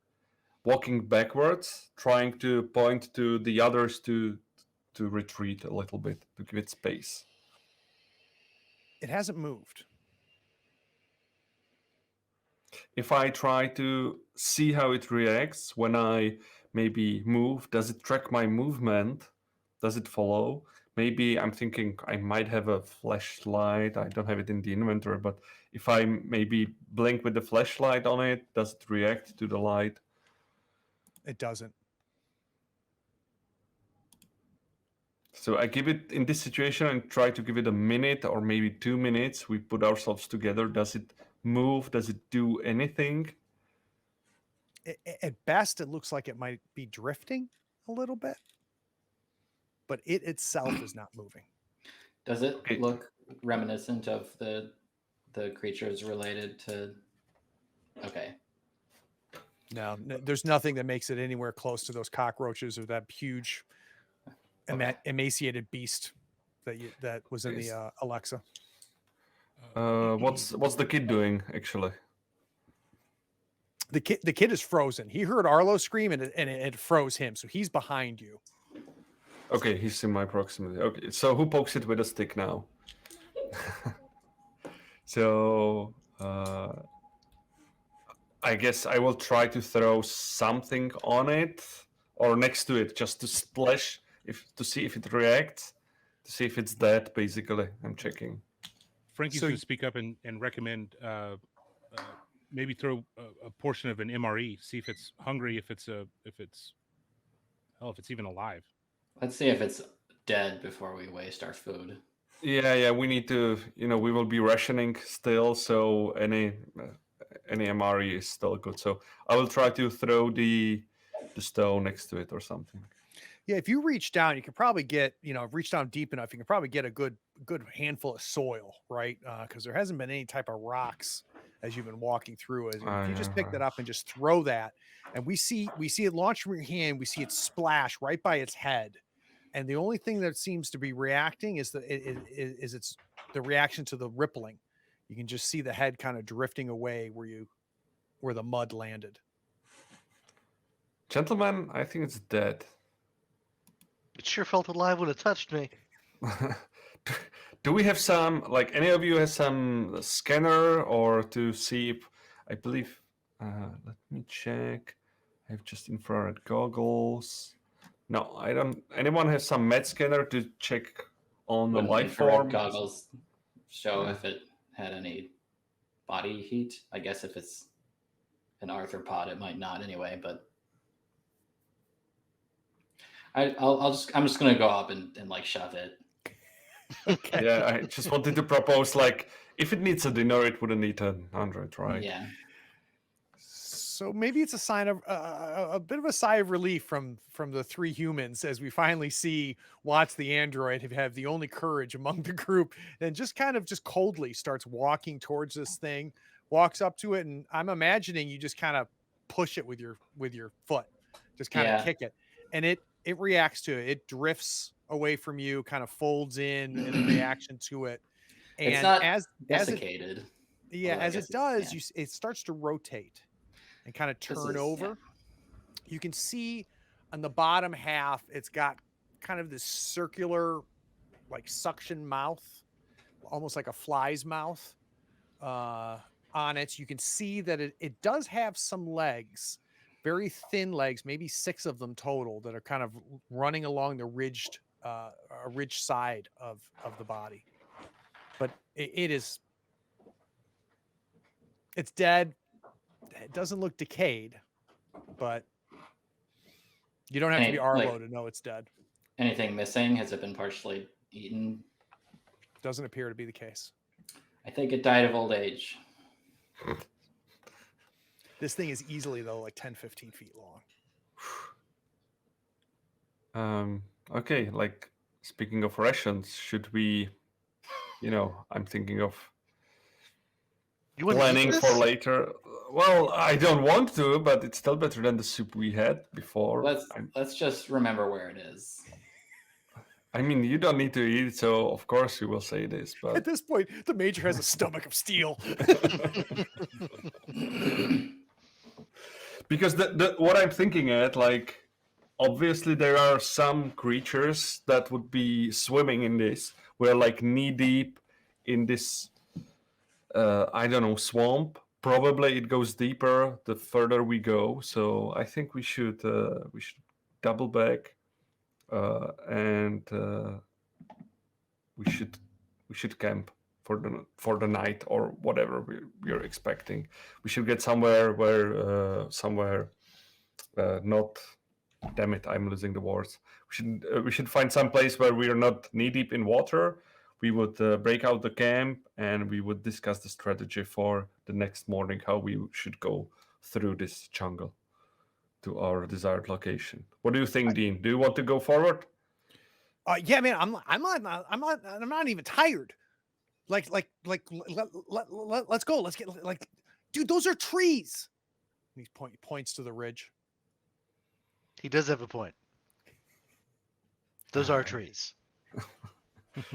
walking backwards, trying to point to the others to retreat a little bit, to give it space. It hasn't moved. If I try to see how it reacts when I maybe move, does it track my movement? Does it follow? Maybe I'm thinking I might have a flashlight. I don't have it in the inventory, but if I maybe blink with the flashlight on it, does it react to the light? It doesn't. So I give it, in this situation, and try to give it a minute or maybe 2 minutes. We put ourselves together. Does it move? Does it do anything? At best, it looks like it might be drifting a little bit, but it itself is not moving. Does it look reminiscent of the creatures related to? Okay. No, there's nothing that makes it anywhere close to those cockroaches or that huge emaciated beast that was in the Alexa. What's the kid doing actually? The kid is frozen. He heard Arlo scream and it froze him, so he's behind you. Okay, he's in my proximity. Okay, so who pokes it with a stick now? So I guess I will try to throw something on it or next to it, just to splash, to see if it reacts, to see if it's dead. Basically, I'm checking. Frankie's going to speak up and recommend maybe throw a portion of an MRE, see if it's hungry, if it's even alive. Let's see if it's dead before we waste our food. Yeah, we need to, we will be rationing still, so any MRE is still good. So I will try to throw the stone next to it or something. Yeah, if you reach down, you can probably get, reach down deep enough, you can probably get a good handful of soil, right? Because there hasn't been any type of rocks as you've been walking through. If you just pick that up and just throw that, and we see it launch from your hand, we see it splash right by its head, and the only thing that seems to be reacting is it's the reaction to the rippling. You can just see the head kind of drifting away where the mud landed. Gentlemen, I think it's dead. It sure felt alive when it touched me. Do we have some, like, any of you has some scanner or to see if, I believe, let me check. I have just infrared goggles. No, I don't. Anyone have some med scanner to check on the Wouldn't life infrared form? goggles show Yeah. if it had any body heat? I guess if it's an arthropod, it might not anyway. But I'm just gonna go up and like shove it. Okay. Yeah, I just wanted to propose, like, if it needs a dinner, it wouldn't need an android, right? Yeah. So maybe it's a sign of a bit of a sigh of relief from the three humans as we finally see Watts the android have the only courage among the group, and just kind of just coldly starts walking towards this thing, walks up to it, and I'm imagining you just kind of push it with your foot, just kind of Yeah. kick it, and it reacts to it. It drifts away from you, kind of folds in a reaction to it, and It's not as it desiccated. yeah, although I as guess it does, yeah. it starts to rotate and kind of This turn is- over. yeah. You can see on the bottom half, it's got kind of this circular, like suction mouth, almost like a fly's mouth on it. You can see that it does have some legs, very thin legs, maybe 6 of them total, that are kind of running along the ridged side of the body. But it's dead. It doesn't look decayed, but you don't have to be Arlo to know it's dead. Anything missing? Has it been partially eaten? Doesn't appear to be the case. I think it died of old age. This thing is easily, though, like 10, 15 feet long. Okay, like, speaking of rations, should we, I'm thinking of You want to eat planning this? for later. Well, I don't want to, but it's still better than the soup we had before. Let's just remember where it is. I mean, you don't need to eat, so of course you will say this, At but this point, the Major has a stomach of steel. because the what I'm thinking at, like, obviously there are some creatures that would be swimming in this. We're like knee deep in this, I don't know, swamp. Probably it goes deeper the further we go. So I think we should double back, and we should camp for the night or whatever we're expecting. We should get somewhere where not. Damn it! I'm losing the words. We should find some place where we are not knee deep in water. We would break out the camp and we would discuss the strategy for the next morning, how we should go through this jungle to our desired location. What do you think, Dean? Do you want to go forward? Yeah, man, I'm not even tired. Let's go. Let's get, like, dude, those are trees. He points to the ridge. He does have a point. Those are trees.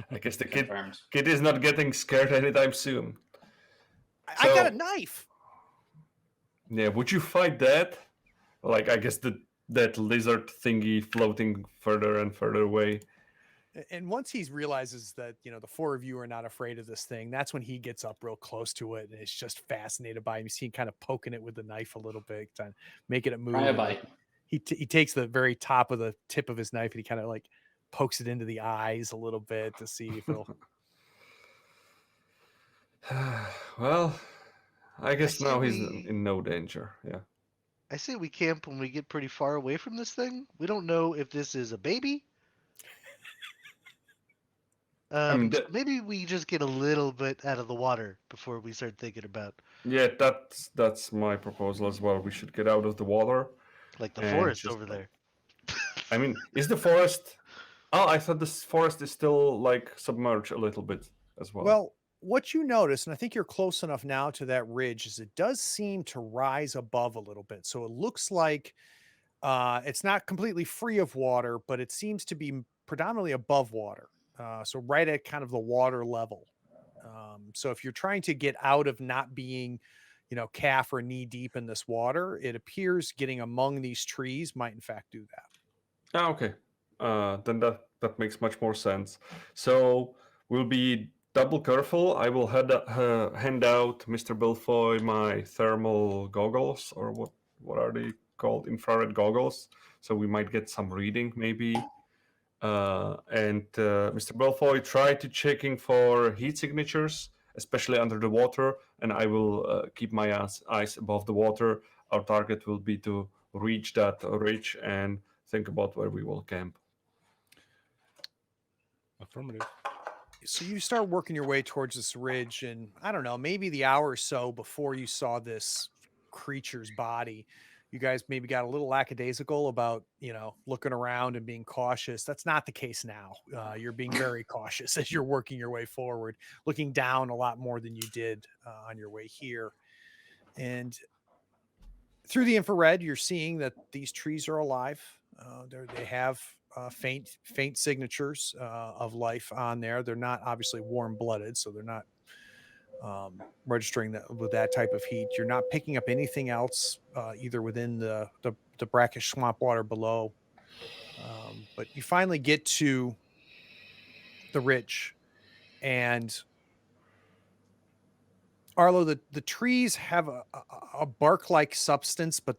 I guess the Confirmed. kid is not getting scared anytime soon. I got a knife. Yeah, would you fight that? Like, I guess that lizard thingy floating further and further away. And once he realizes that, the 4 of you are not afraid of this thing, that's when he gets up real close to it and is just fascinated by him. You see him kind of poking it with the knife a little bit, trying to make it move. Try a bite. He takes the very top of the tip of his knife and he kind of like pokes it into the eyes a little bit to see if it'll. Well, I guess see now he's we- in no danger. Yeah. I say we camp when we get pretty far away from this thing. We don't know if this is a baby. mean, So maybe we just get a little bit out of the water before we start thinking about Yeah, that's my proposal as well. We should get out of the water. like the And forest just- over there. I mean, is the forest? Oh, I thought this forest is still like submerged a little bit as well. Well, what you notice, and I think you're close enough now to that ridge, is it does seem to rise above a little bit. So it looks like it's not completely free of water, but it seems to be predominantly above water. So right at kind of the water level. So if you're trying to get out of not being, calf or knee deep in this water, it appears getting among these trees might in fact do that. Ah, okay. Then that makes much more sense. So we'll be double careful. I will hand out Mr. Belfoy my thermal goggles, or what are they called? Infrared goggles. So we might get some reading maybe. And Mr. Belfoy, try to checking for heat signatures, especially under the water. And I will keep my eyes above the water. Our target will be to reach that ridge and think about where we will camp. Affirmative. So you start working your way towards this ridge, and I don't know, maybe the hour or so before you saw this creature's body, you guys maybe got a little lackadaisical about, looking around and being cautious. That's not the case now. You're being very cautious as you're working your way forward, looking down a lot more than you did on your way here. And through the infrared, you're seeing that these trees are alive. They have faint signatures of life on there. They're not obviously warm blooded, so they're not registering that with that type of heat. You're not picking up anything else either within the brackish swamp water below. But you finally get to the ridge, and Arlo, the trees have a bark-like substance, but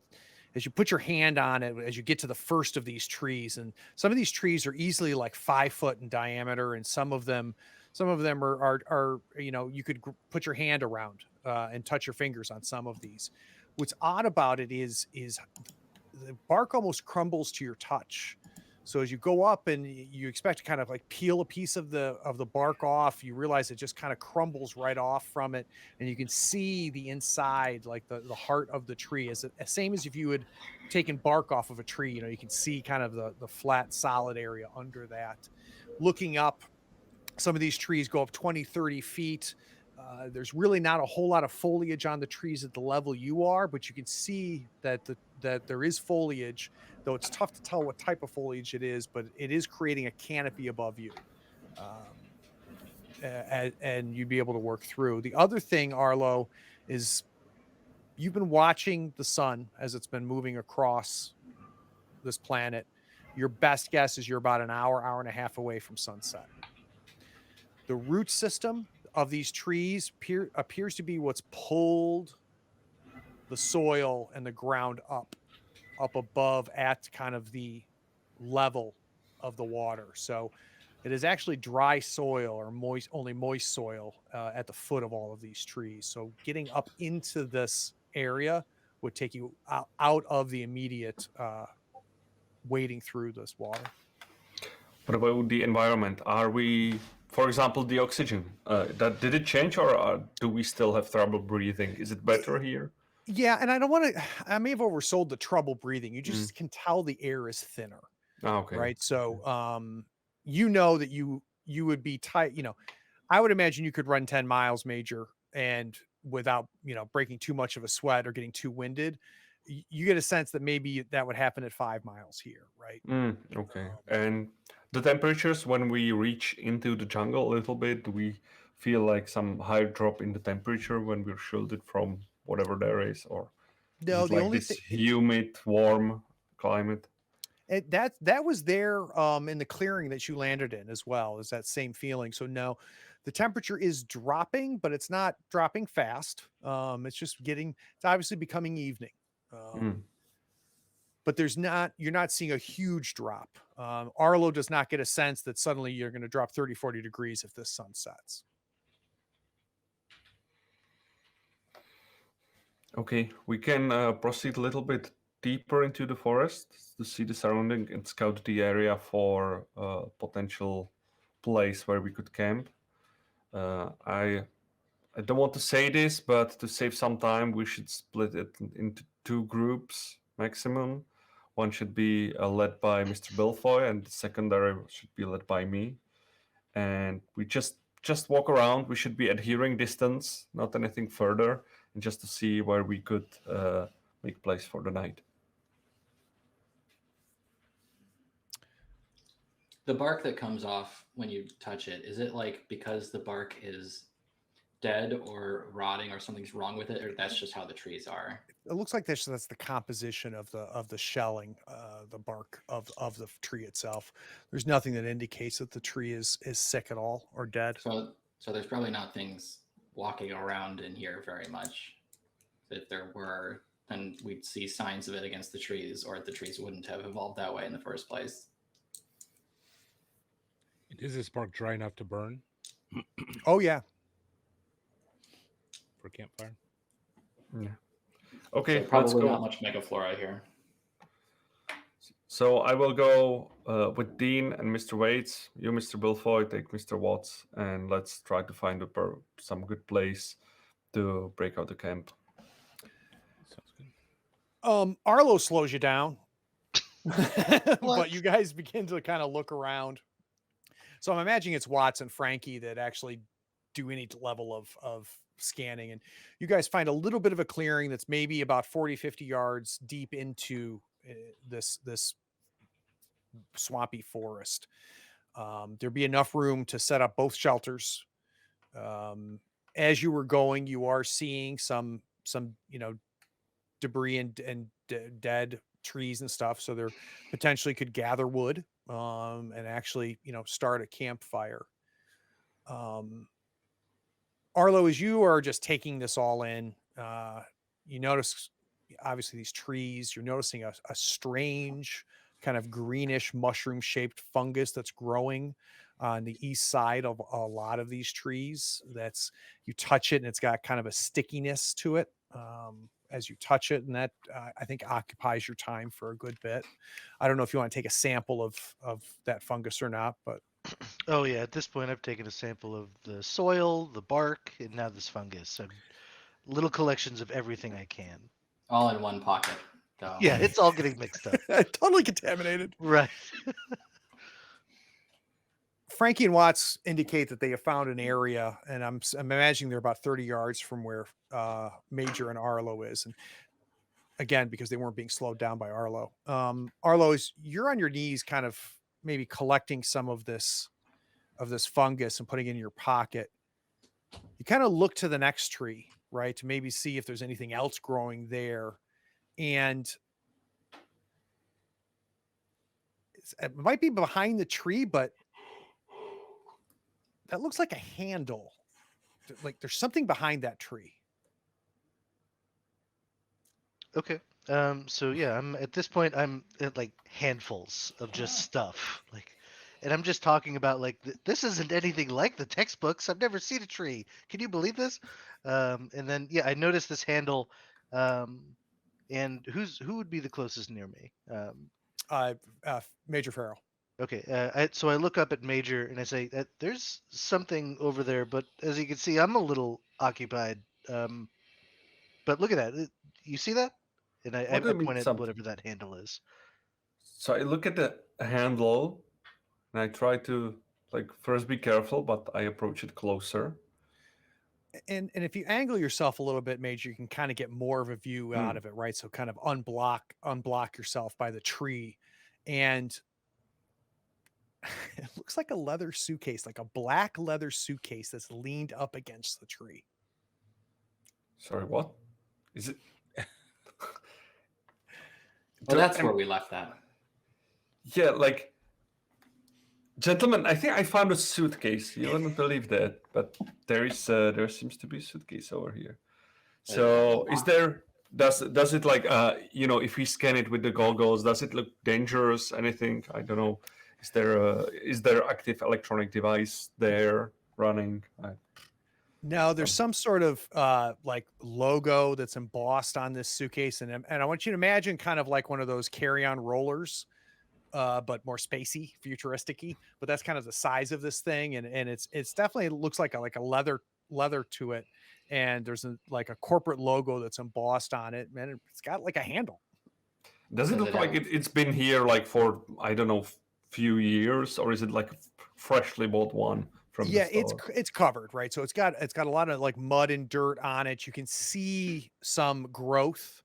as you put your hand on it, as you get to the first of these trees, and some of these trees are easily like 5 foot in diameter, and some of them are you could put your hand around and touch your fingers on some of these. What's odd about it is the bark almost crumbles to your touch. So as you go up and you expect to kind of like peel a piece of the bark off, you realize it just kind of crumbles right off from it, and you can see the inside, like the heart of the tree, as same as if you had taken bark off of a tree. You can see kind of the flat, solid area under that. Looking up, some of these trees go up 20, 30 feet. There's really not a whole lot of foliage on the trees at the level you are, but you can see that that there is foliage, though it's tough to tell what type of foliage it is, but it is creating a canopy above you. And you'd be able to work through. The other thing, Arlo, is you've been watching the sun as it's been moving across this planet. Your best guess is you're about an hour and a half away from sunset. The root system of these trees appears to be what's pulled the soil and the ground up above at kind of the level of the water. So it is actually dry soil or only moist soil at the foot of all of these trees. So getting up into this area would take you out of the immediate wading through this water. What about the environment? Are we, for example, the oxygen? Did it change, or do we still have trouble breathing? Is it better here? Yeah, and I may have oversold the trouble breathing. You just can tell the air is thinner. Ah, okay. Right. So that you would be tight. I would imagine you could run 10 miles major and without, breaking too much of a sweat or getting too winded. You get a sense that maybe that would happen at 5 miles here, right? Okay. And the temperatures when we reach into the jungle a little bit, do we feel like some high drop in the temperature when we're shielded from whatever there is, or No, is it the like only this humid, warm climate? that was there in the clearing that you landed in as well, is that same feeling. So no, the temperature is dropping, but it's not dropping fast. It's obviously becoming evening. But you're not seeing a huge drop. Arlo does not get a sense that suddenly you're going to drop 30, 40 degrees if this sun sets. Okay, we can proceed a little bit deeper into the forest to see the surrounding and scout the area for a potential place where we could camp. I don't want to say this, but to save some time, we should split it into 2 groups maximum. One should be led by Mr. Belfoy, and the secondary should be led by me. And we just walk around. We should be adhering distance, not anything further, and just to see where we could make place for the night. The bark that comes off when you touch it, is it like because the bark is dead or rotting or something's wrong with it, or that's just how the trees are? It looks like that's the composition of the shelling, the bark of the tree itself. There's nothing that indicates that the tree is sick at all or dead. So there's probably not things walking around in here very much. If there were, then we'd see signs of it against the trees, or the trees wouldn't have evolved that way in the first place. Is this bark dry enough to burn Oh yeah. for a campfire? Yeah. Okay, So let's probably go. not much megaflora here. So I will go with Dean and Mr. Waits. You, Mr. Belfoy, take Mr. Watts, and let's try to find some good place to break out the camp. Sounds good. Arlo slows you down. But you guys begin to kind of look around. So I'm imagining it's Watts and Frankie that actually do any level of scanning, and you guys find a little bit of a clearing that's maybe about 40-50 yards deep into this swampy forest. There'd be enough room to set up both shelters. As you were going, you are seeing some debris and dead trees and stuff, so there potentially could gather wood and actually start a campfire. Arlo, as you are just taking this all in, you notice obviously these trees. You're noticing a strange kind of greenish mushroom shaped fungus that's growing on the east side of a lot of these trees. You touch it and it's got kind of a stickiness to it as you touch it, and that I think occupies your time for a good bit. I don't know if you want to take a sample of that fungus or not, but Oh yeah, at this point I've taken a sample of the soil, the bark, and now this fungus. Little collections of everything I can. All in one pocket, though. Yeah, it's all getting mixed up. totally contaminated. Right. Frankie and Watts indicate that they have found an area, and I'm imagining they're about 30 yards from where Major and Arlo is. And again, because they weren't being slowed down by Arlo. Arlo, you're on your knees kind of maybe collecting some of this fungus and putting it in your pocket. You kind of look to the next tree, right, to maybe see if there's anything else growing there. And it might be behind the tree, but that looks like a handle. Like there's something behind that tree. Okay. So yeah, I'm at this point I'm at like handfuls of just stuff. And I'm just talking about this isn't anything like the textbooks. I've never seen a tree. Can you believe this? And then yeah, I noticed this handle. And who would be the closest near me? Major Farrell. Okay. So I look up at Major and I say, "There's something over there, but as you can see, I'm a little occupied. But look at that. You see that?" And I What do you mean point at something? whatever that handle is. So I look at the handle, and I try to first be careful, but I approach it closer. And if you angle yourself a little bit, Major, you can kind of get more of a view out of it, right? So kind of unblock yourself by the tree. And it looks like a leather suitcase, like a black leather suitcase that's leaned up against the tree. Sorry, what? Is it? Well, that's where we left that. Yeah, gentlemen, I think I found a suitcase. You wouldn't believe that, but there seems to be a suitcase over here. So does it if we scan it with the goggles, does it look dangerous? Anything? I don't know. Is there active electronic device there running? No, there's some sort of logo that's embossed on this suitcase, and I want you to imagine kind of like one of those carry-on rollers, but more spacey, futuristic-y. But that's kind of the size of this thing, and it's definitely looks like a leather to it, and there's a corporate logo that's embossed on it, and it's got like a handle. Does it Does look it like have- it's been here like for, I don't know, few years, or is it like a freshly bought one from Yeah, the store? it's covered, right? So it's got a lot of like mud and dirt on it. You can see some growth,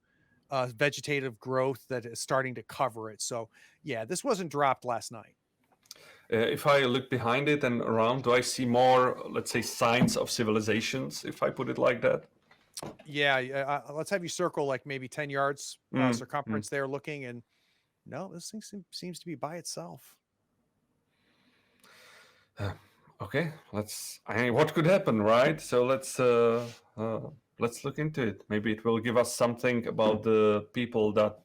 vegetative growth that is starting to cover it. So yeah, this wasn't dropped last night. If I look behind it and around, do I see more, let's say, signs of civilizations, if I put it like that? Yeah, let's have you circle like maybe 10 yards circumference there looking, and no, this thing seems to be by itself. Okay, what could happen, right? So let's look into it. Maybe it will give us something about the people that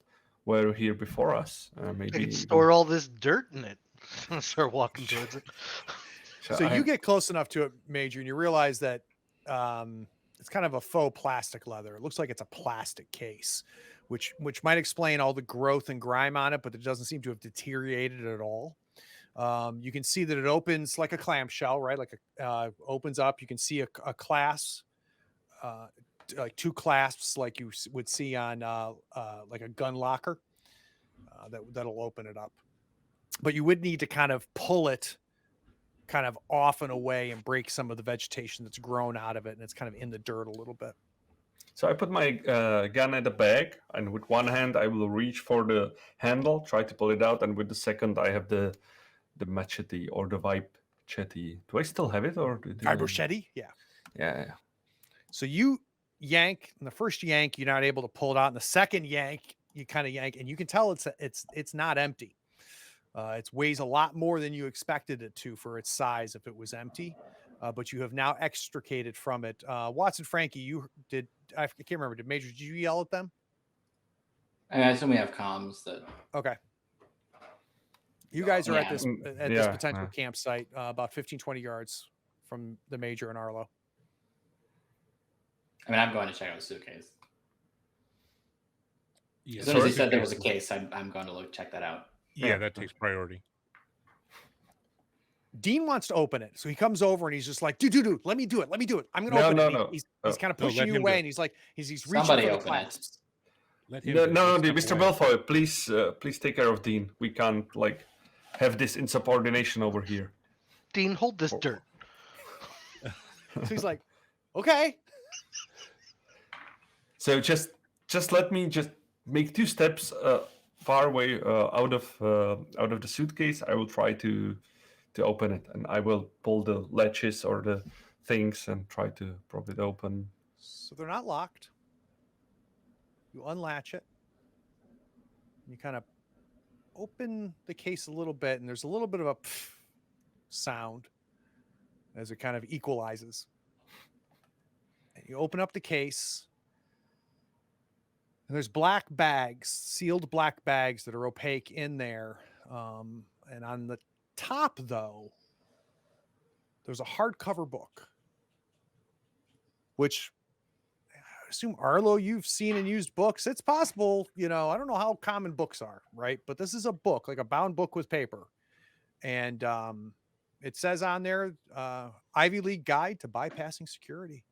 were here before us. I Maybe could even- store all this dirt in it. Start walking towards it. So So I- you get close enough to it, Major, and you realize that it's kind of a faux plastic leather. It looks like it's a plastic case, which might explain all the growth and grime on it, but it doesn't seem to have deteriorated at all. You can see that it opens like a clamshell, right? Like opens up. You can see a clasp, like two clasps, like you would see on like a gun locker. That'll open it up, but you would need to kind of pull it kind of off and away and break some of the vegetation that's grown out of it, and it's kind of in the dirt a little bit. So I put my gun in the bag, and with one hand I will reach for the handle, try to pull it out, and with the second I have the machete or the vibechete. Do I still have it, or Vibrochetti, yeah. Yeah. So you yank, and the first yank you're not able to pull it out, and the second yank you kind of yank, and you can tell it's not empty. It weighs a lot more than you expected it to for its size if it was empty, but you have now extricated from it. Watson, Frankie, you did. I can't remember. Did Major? Did you yell at them? I assume we have comms that. Okay. You guys are at Yeah. this potential campsite, about 15, 20 yards from the Major and Arlo. I mean, I'm going to check out the suitcase. Yeah, As soon as he Sorry? said there was a case, I'm going to check that out. Yeah, that takes priority. Dean wants to open it, so he comes over and he's just like, dude, let me do it. I'm gonna open it. No. He's kind of No, pushing let you him do away, it. and he's like, he's reaching Somebody for the open it. clasps. Let him. No, do it. no, Let's Mr. step away. Belfoy, please take care of Dean. We can't have this insubordination over here. Dean, hold this dirt. So he's like, okay. So just let me just make 2 steps far away out of the suitcase. I will try to open it, and I will pull the latches or the things and try to prop it open. So they're not locked. You unlatch it. You kind of open the case a little bit, and there's a little bit of a sound as it kind of equalizes. And you open up the case, and there's black bags, sealed black bags that are opaque in there. And on the top, though, there's a hardcover book, which I assume, Arlo, you've seen and used books. It's possible, I don't know how common books are, right? But this is a book, like a bound book with paper. And it says on there, Ivy League Guide to Bypassing Security.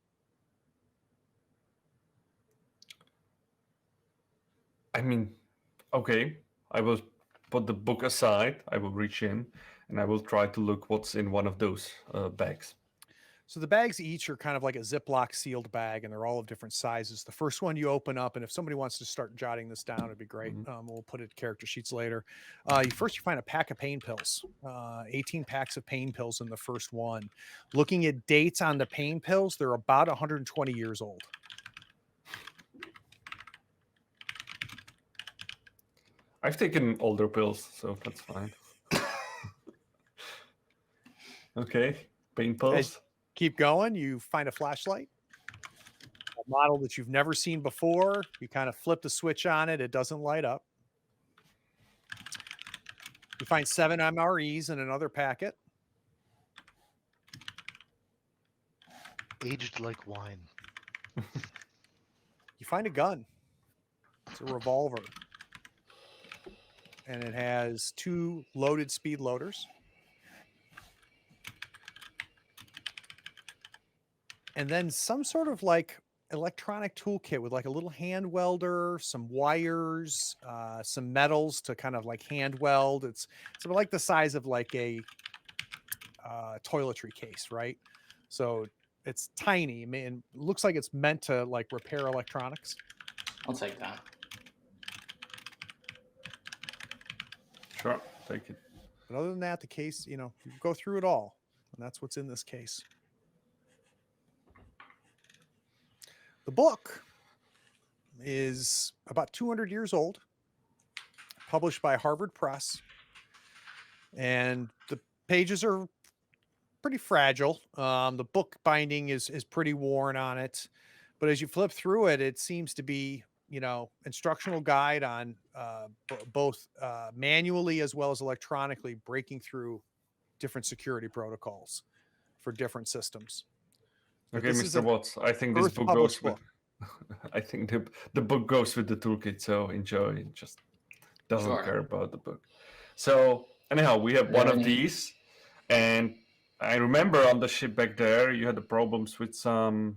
I mean, okay, I will put the book aside. I will reach in, and I will try to look what's in one of those bags. So the bags each are kind of like a Ziploc sealed bag, and they're all of different sizes. The first one you open up, and if somebody wants to start jotting this down, it'd be great. We'll put it in character sheets later. You find a pack of pain pills, 18 packs of pain pills in the first one. Looking at dates on the pain pills, they're about 120 years old. I've taken older pills, so that's fine. Okay, pain pills. Keep going. You find a flashlight, a model that you've never seen before. You kind of flip the switch on it. It doesn't light up. You find 7 MREs in another packet. Aged like wine. You find a gun. It's a revolver. And it has 2 loaded speed loaders. And then some sort of electronic toolkit with like a little hand welder, some wires, some metals to kind of like hand weld. It's like the size of like a toiletry case, right? So it's tiny. I mean, it looks like it's meant to like repair electronics. I'll take that. Sure, take it. But other than that, the case, you go through it all, and that's what's in this case. The book is about 200 years old, published by Harvard Press, and the pages are pretty fragile. The book binding is pretty worn on it, but as you flip through it, it seems to be instructional guide on both manually as well as electronically breaking through different security protocols for different systems. But Okay, this is Mr. an Watts, I think this Earth book published goes with. I think the book goes with the toolkit, so enjoy. It just doesn't Sure. care about the book. So anyhow, we have one of these, and I remember on the ship back there, you had the problems with some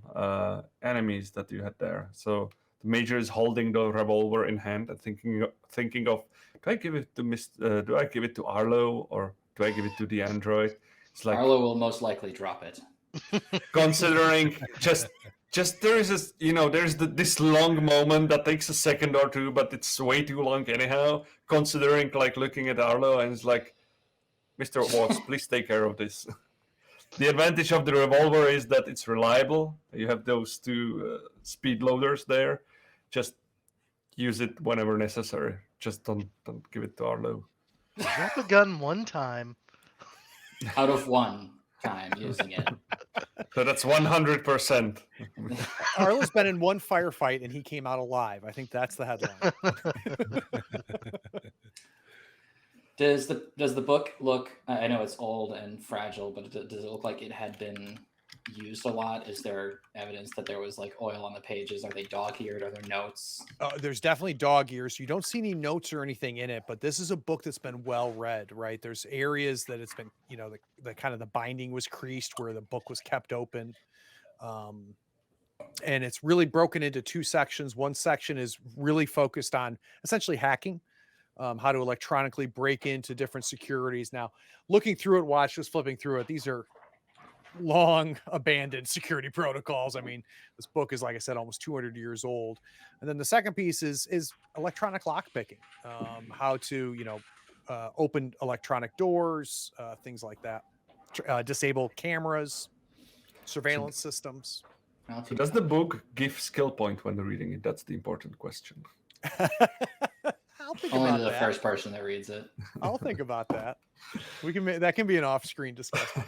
enemies that you had there. So the major is holding the revolver in hand and thinking of, do I give it to Arlo or do I give it to the android? It's like Arlo will most likely drop it. considering just there is this, there's this long moment that takes a second or two, but it's way too long anyhow. Considering like looking at Arlo and it's like, Mr. Watts, please take care of this. The advantage of the revolver is that it's reliable. You have those two speed loaders there. Just use it whenever necessary. Just don't give it to Arlo. Drop a gun one time. Out of one time using it. So that's 100%. Arlo's been in one firefight and he came out alive. I think that's the headline. Does the book look? I know it's old and fragile, but does it look like it had been used a lot? Is there evidence that there was like oil on the pages? Are they dog-eared? Are there notes? There's definitely dog ears. You don't see any notes or anything in it, but this is a book that's been well read, right? There's areas that it's been, the kind of the binding was creased where the book was kept open. And it's really broken into two sections. One section is really focused on essentially hacking. How to electronically break into different securities. Now, looking through it, just flipping through it, these are long abandoned security protocols. I mean, this book is, like I said, almost 200 years old. And then the second piece is electronic lockpicking, how to, open electronic doors, things like that, disable cameras, surveillance systems. So does the book give skill point when reading it? That's the important question. I'll think Only about to the that. first person that reads it. I'll think about that. That can be an off-screen discussion.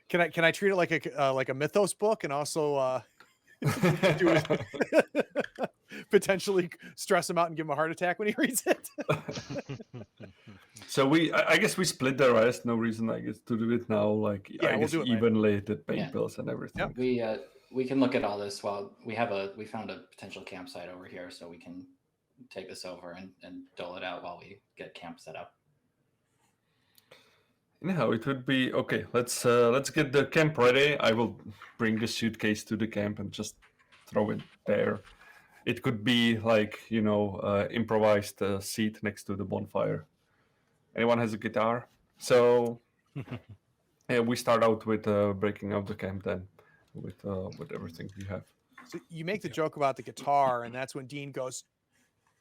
Can I treat it like a mythos book and also do it, potentially stress him out and give him a heart attack when he reads it? So I guess we split the rest. No reason, I guess, to do it now. Like Yeah, I we'll guess do it later. evenly the paint bills and everything. Yep. We can look at all this while we found a potential campsite over here, so we can take this over and dole it out while we get camp set up. Anyhow, it would be okay. Let's get the camp ready. I will bring the suitcase to the camp and just throw it there. It could be like improvised seat next to the bonfire. Anyone has a guitar? So yeah, we start out with breaking up the camp then with everything we have. So you make the joke about the guitar, and that's when Dean goes,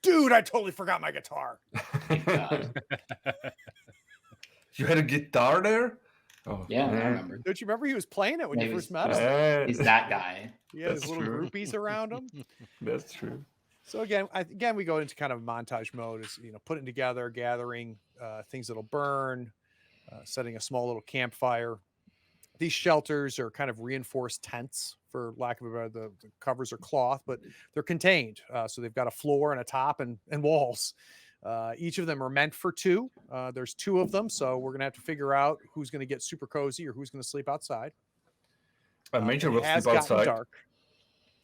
"Dude, I totally forgot my guitar." Thank God. You had a guitar there? Oh, Yeah, I remember. Don't you remember he was playing it when Maybe you first met him? He's that guy. He had his That's little true. groupies around him. That's true. So again, we go into kind of montage mode, is putting together, gathering things that'll burn, setting a small little campfire. These shelters are kind of reinforced tents, for lack of a better. The covers are cloth, but they're contained. So they've got a floor and a top and walls. Each of them are meant for two. There's two of them, so we're gonna have to figure out who's gonna get super cozy or who's gonna sleep outside. Major It will has sleep gotten outside. dark.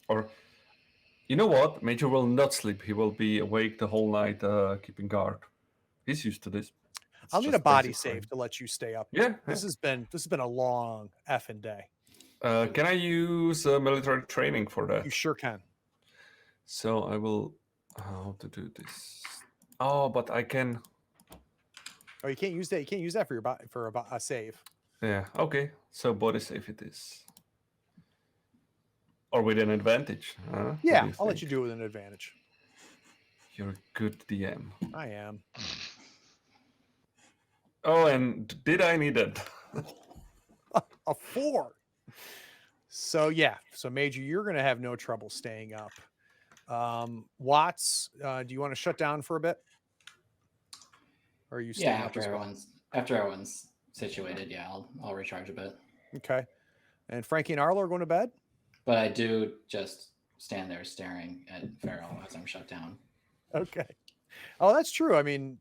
Or, you know what? Major will not sleep. He will be awake the whole night, keeping guard. He's used to this. It's I'll need a just body basic save training. to let you stay up. Yeah. This has been a long effing day. Can I use military training for that? You sure can. So I will. How to do this? Oh, but I can. Oh, you can't use that. You can't use that for a save. Yeah. Okay. So body save it is. Or with an advantage. Huh? What do Yeah, you I'll let think? you do it with an advantage. You're a good DM. I am. Oh, and did I need it? A 4. So yeah, so Major, you're gonna have no trouble staying up. Watts, do you want to shut down for a bit? Or are you staying Yeah, up as well? after everyone's situated, yeah, I'll recharge a bit. Okay. And Frankie and Arlo are going to bed? But I do just stand there staring at Farrell as I'm shut down. Okay. Oh, that's true. I mean,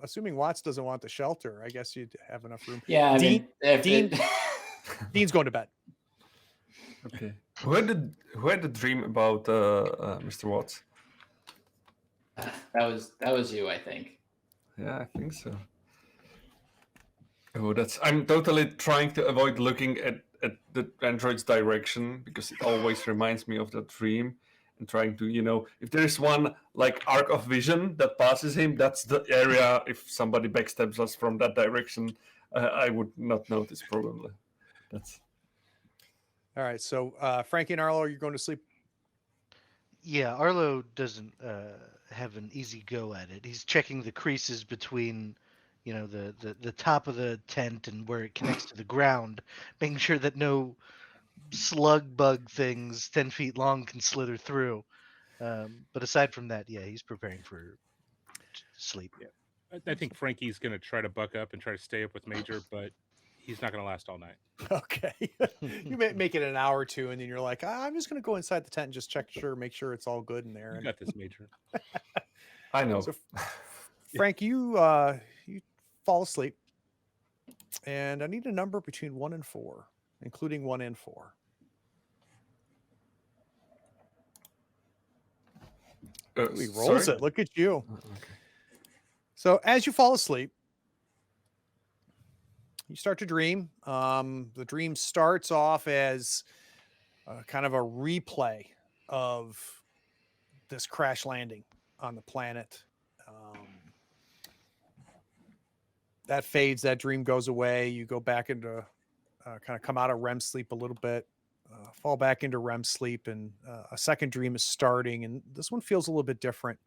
assuming Watts doesn't want the shelter, I guess you'd have enough room. Yeah, I mean, Dean's going to bed. Okay. Who had the dream about Mr. Watts? that was you, I think. Yeah, I think so. Oh, I'm totally trying to avoid looking at the android's direction because it always reminds me of that dream, and trying to, if there is one like arc of vision that passes him, that's the area. If somebody backstabs us from that direction, I would not notice probably. That's All right. So Frankie and Arlo, you're going to sleep. Yeah, Arlo doesn't have an easy go at it. He's checking the creases between, the top of the tent and where it connects to the ground, making sure that no slug bug things 10 feet long can slither through. But aside from that, yeah, he's preparing for sleep. I think Frankie's going to try to buck up and try to stay up with Major, but he's not going to last all night. Okay. You may make it an hour or two, and then you're like, I'm just going to go inside the tent and just make sure it's all good in there. You And got this, Major. I know. so, Frank, you fall asleep, and I need a number between 1 and 4, including 1 and 4. He rolls Sorry? it. Look at you. Okay. So as you fall asleep, you start to dream. The dream starts off as kind of a replay of this crash landing on the planet. That fades. That dream goes away. You go back into kind of come out of REM sleep a little bit, fall back into REM sleep, and a second dream is starting. And this one feels a little bit different.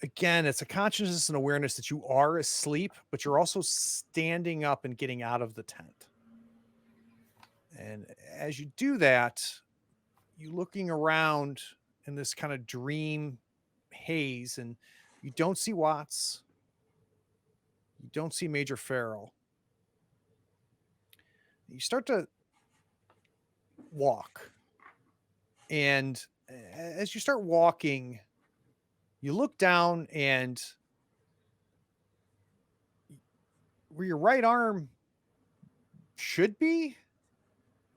Again, it's a consciousness and awareness that you are asleep, but you're also standing up and getting out of the tent. And as you do that, you're looking around in this kind of dream haze, and you don't see Watts. You don't see Major Farrell. You start to walk. And as you start walking, you look down, and where your right arm should be,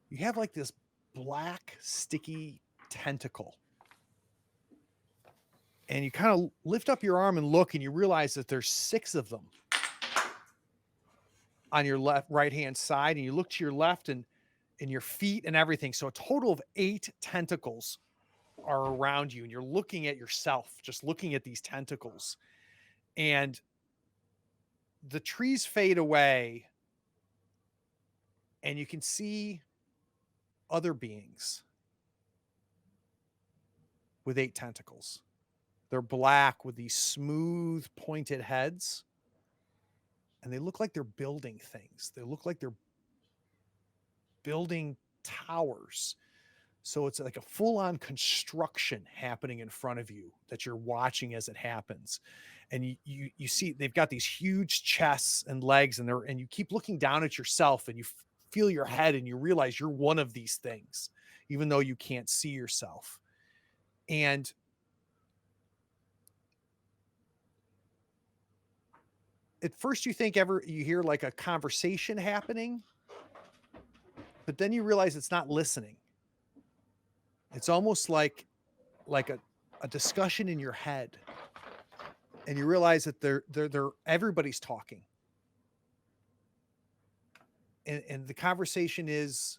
you have like this black, sticky tentacle. And you kind of lift up your arm and look, and you realize that there's 6 of them on your right-hand side. And you look to your left and your feet and everything. So a total of 8 tentacles are around you, and you're looking at yourself, just looking at these tentacles. And the trees fade away, and you can see other beings with 8 tentacles. They're black with these smooth pointed heads, and they look like they're building things. They look like they're building towers. So it's like a full-on construction happening in front of you that you're watching as it happens. And you see they've got these huge chests and legs, and you keep looking down at yourself, and you feel your head, and you realize you're one of these things, even though you can't see yourself. And at first you think you hear like a conversation happening, but then you realize it's not listening. It's almost like a discussion in your head, and you realize that they're everybody's talking. and the conversation is,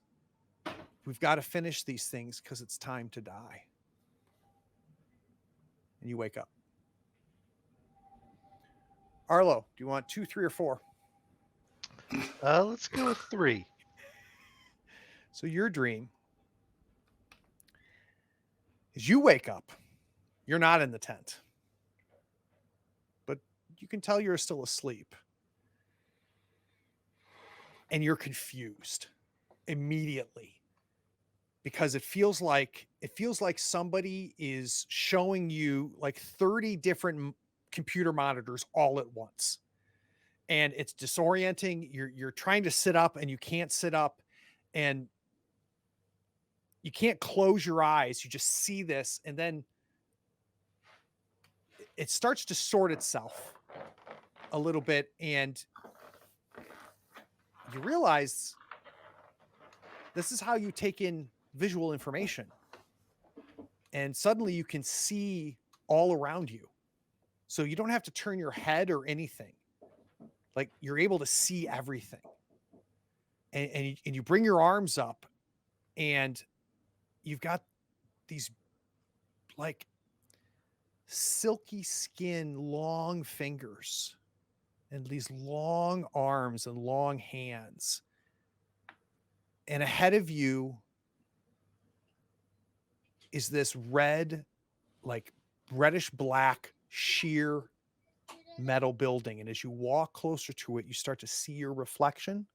we've got to finish these things because it's time to die. And you wake up. Arlo, do you want 2, 3, or 4? Let's go with 3. So your dream is you wake up. You're not in the tent, but you can tell you're still asleep. And you're confused immediately because it feels like somebody is showing you like 30 different computer monitors all at once. And it's disorienting. You're trying to sit up and you can't sit up, and you can't close your eyes. You just see this, and then it starts to sort itself a little bit, and you realize this is how you take in visual information. And suddenly you can see all around you. So you don't have to turn your head or anything. Like, you're able to see everything. And you bring your arms up, and you've got these like silky skin, long fingers, and these long arms and long hands. And ahead of you is this red, like reddish black, sheer metal building. And as you walk closer to it, you start to see your reflection.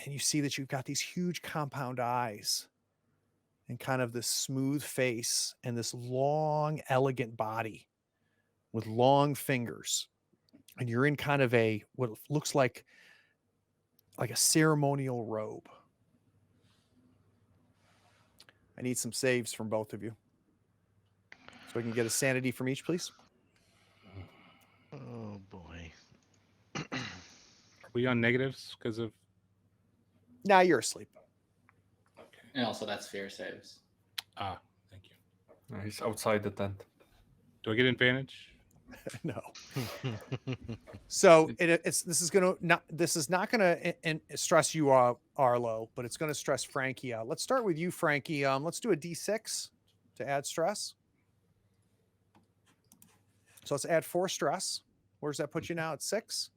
And you see that you've got these huge compound eyes and kind of this smooth face and this long, elegant body with long fingers. And you're in kind of a, what looks like a ceremonial robe. I need some saves from both of you. So I can get a sanity from each, please. Oh boy. Are we on negatives because of? Now you're asleep. And also that's fear saves. Ah, thank you. He's outside the tent. Do I get advantage? No. So this is not gonna stress you, Arlo, but it's gonna stress Frankie out. Let's start with you, Frankie. Let's do a D6 to add stress. So let's add 4 stress. Where does that put you now? At 6?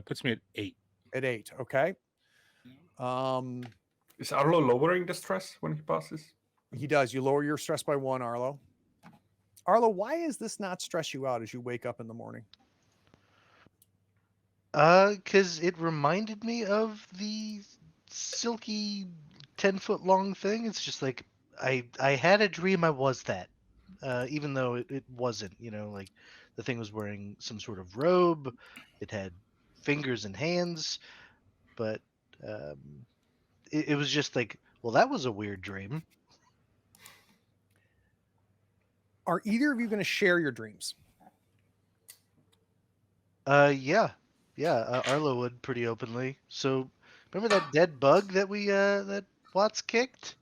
Puts me at 8. At 8, okay. Is Arlo lowering the stress when he passes? He does. You lower your stress by 1, Arlo. Arlo, why is this not stress you out as you wake up in the morning? Because it reminded me of the silky 10-foot long thing. It's just like I had a dream I was that, even though it wasn't. Like the thing was wearing some sort of robe. It had fingers and hands, but it was just like, well, that was a weird dream. Are either of you going to share your dreams? Yeah. Arlo would pretty openly. So remember that dead bug that that Watts kicked?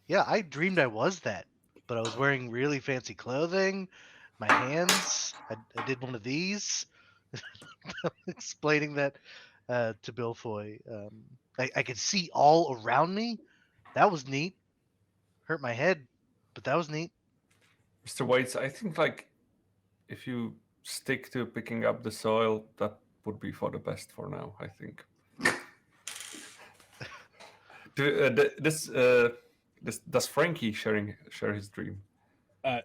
Yeah, I dreamed I was that, but I was wearing really fancy clothing. My hands, I did one of these. Explaining that to Bill Foy. I could see all around me. That was neat. Hurt my head, but that was neat. Mr. Waits, I think like if you stick to picking up the soil, that would be for the best for now, I think. Does Frankie share his dream? I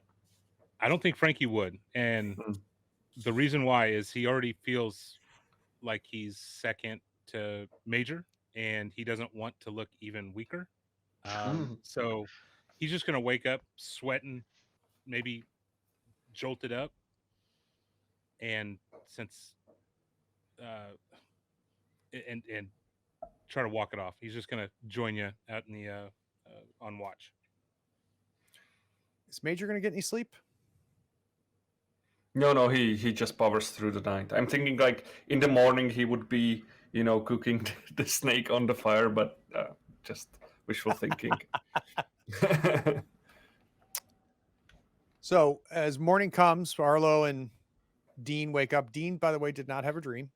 don't think Frankie would, and the reason why is he already feels like he's second to Major, and he doesn't want to look even weaker. So he's just going to wake up sweating, maybe jolted up, and since and try to walk it off. He's just going to join you out in the on watch. Is Major going to get any sleep? No, he just powers through the night. I'm thinking like in the morning he would be, cooking the snake on the fire, but just wishful thinking. So as morning comes, Arlo and Dean wake up. Dean, by the way, did not have a dream.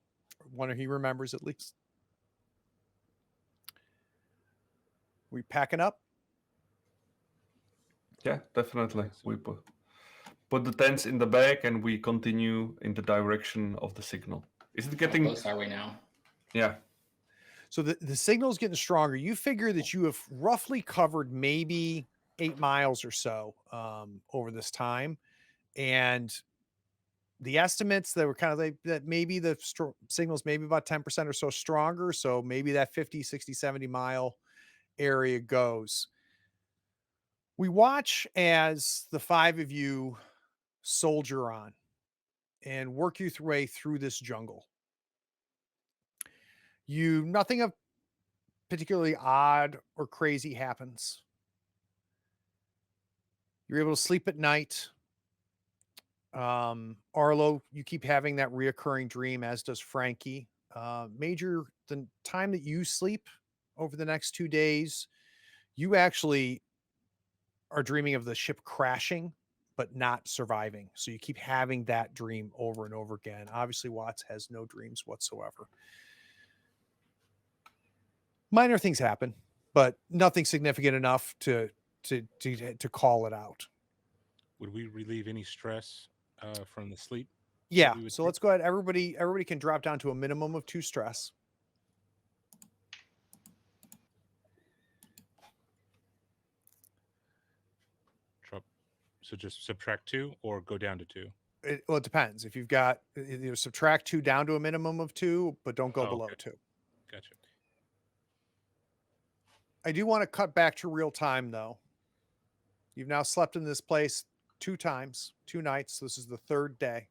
One he remembers at least We packing up? Yeah, definitely. We put the tents in the back and we continue in the direction of the signal. Is it How getting? close are we now? Yeah. So the signal's getting stronger. You figure that you have roughly covered maybe 8 miles or so over this time. And the estimates that were kind of like that maybe the signal's maybe about 10% or so stronger. So maybe that 50, 60, 70 mile area goes. We watch as the 5 of you soldier on and work your way through this jungle. Nothing of particularly odd or crazy happens. You're able to sleep at night. Arlo, you keep having that reoccurring dream, as does Frankie. Major, the time that you sleep over the next 2 days, you actually are dreaming of the ship crashing, but not surviving. So you keep having that dream over and over again. Obviously, Watts has no dreams whatsoever. Minor things happen, but nothing significant enough to call it out. Would we relieve any stress from the sleep? Yeah. we would So take? let's go ahead. Everybody can drop down to a minimum of 2 stress. So just subtract 2 or go down to 2? Well, it depends. If you've got, subtract 2 down to a minimum of 2, but don't go below okay. 2. Gotcha. I do want to cut back to real time, though. You've now slept in this place 2 times, 2 nights. This is the 3rd day.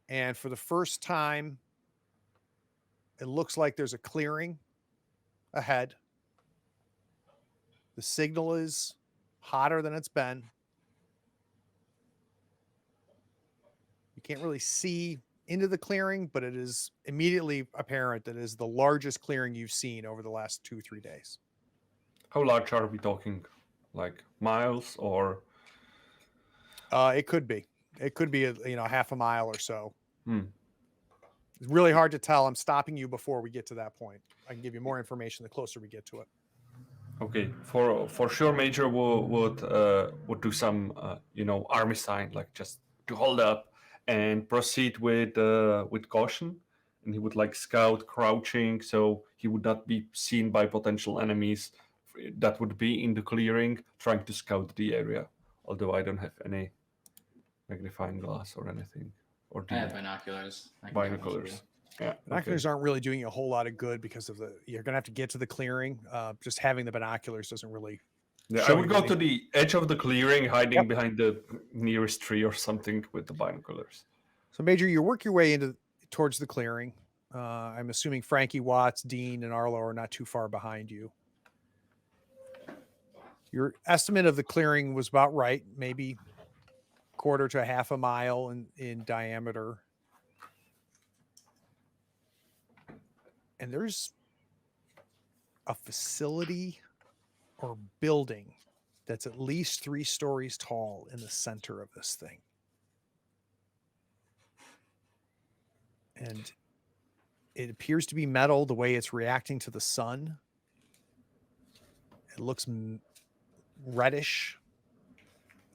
And for the first time, it looks like there's a clearing ahead. The signal is hotter than it's been. You can't really see into the clearing, but it is immediately apparent that it is the largest clearing you've seen over the last 2-3 days. How large are we talking? Like miles or? It could be. It could be half a mile or so. It's really hard to tell. I'm stopping you before we get to that point. I can give you more information the closer we get to it. Okay, for sure, Major would do some army sign, like just to hold up and proceed with caution, and he would like scout crouching so he would not be seen by potential enemies that would be in the clearing trying to scout the area. Although I don't have any magnifying glass or anything, or I have binoculars. I can go with binoculars. you. Yeah, Binoculars aren't really doing you a whole lot of good because of you're going to have to get to the clearing. Just having the binoculars doesn't really. Yeah, I show would you go anything. to the edge of the clearing, hiding behind the nearest tree or something with the binoculars. So, Major, you work your way towards the clearing. I'm assuming Frankie, Watts, Dean, and Arlo are not too far behind you. Your estimate of the clearing was about right, maybe quarter to half a mile in diameter. And there's a facility or building that's at least 3 stories tall in the center of this thing. And it appears to be metal the way it's reacting to the sun. It looks reddish.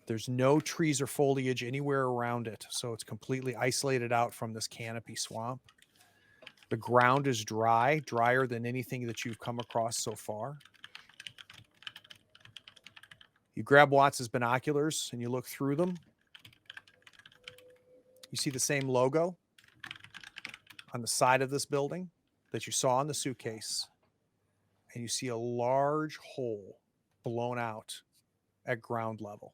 There's no trees or foliage anywhere around it, so it's completely isolated out from this canopy swamp. The ground is dry, drier than anything that you've come across so far. You grab Watts's binoculars and you look through them. You see the same logo on the side of this building that you saw in the suitcase. And you see a large hole blown out at ground level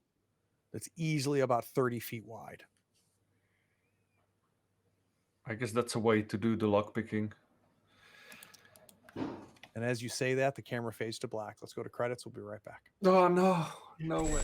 that's easily about 30 feet wide. I guess that's a way to do the lockpicking. And as you say that, the camera fades to black. Let's go to credits. We'll be right back. Oh, no way.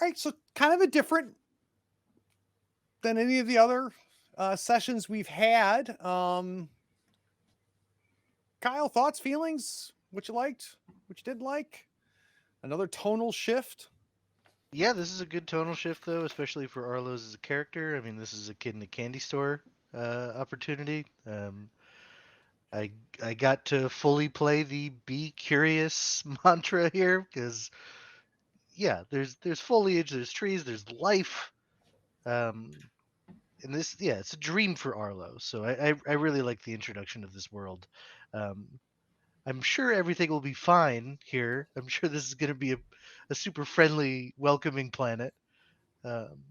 right, so kind of a different than any of the other sessions we've had. Kyle, thoughts, feelings, what you liked, what you didn't like? Another tonal shift. Yeah, this is a good tonal shift though, especially for Arlo's as a character. I mean, this is a kid in a candy store opportunity. I I got to fully play the "Be Curious" mantra here because yeah, there's foliage, there's trees, there's life. Um, and this, yeah, it's a dream for Arlo. So I really like the introduction of this world. Um, I'm sure everything will be fine here. I'm sure this is going to be a super friendly, welcoming planet. Um,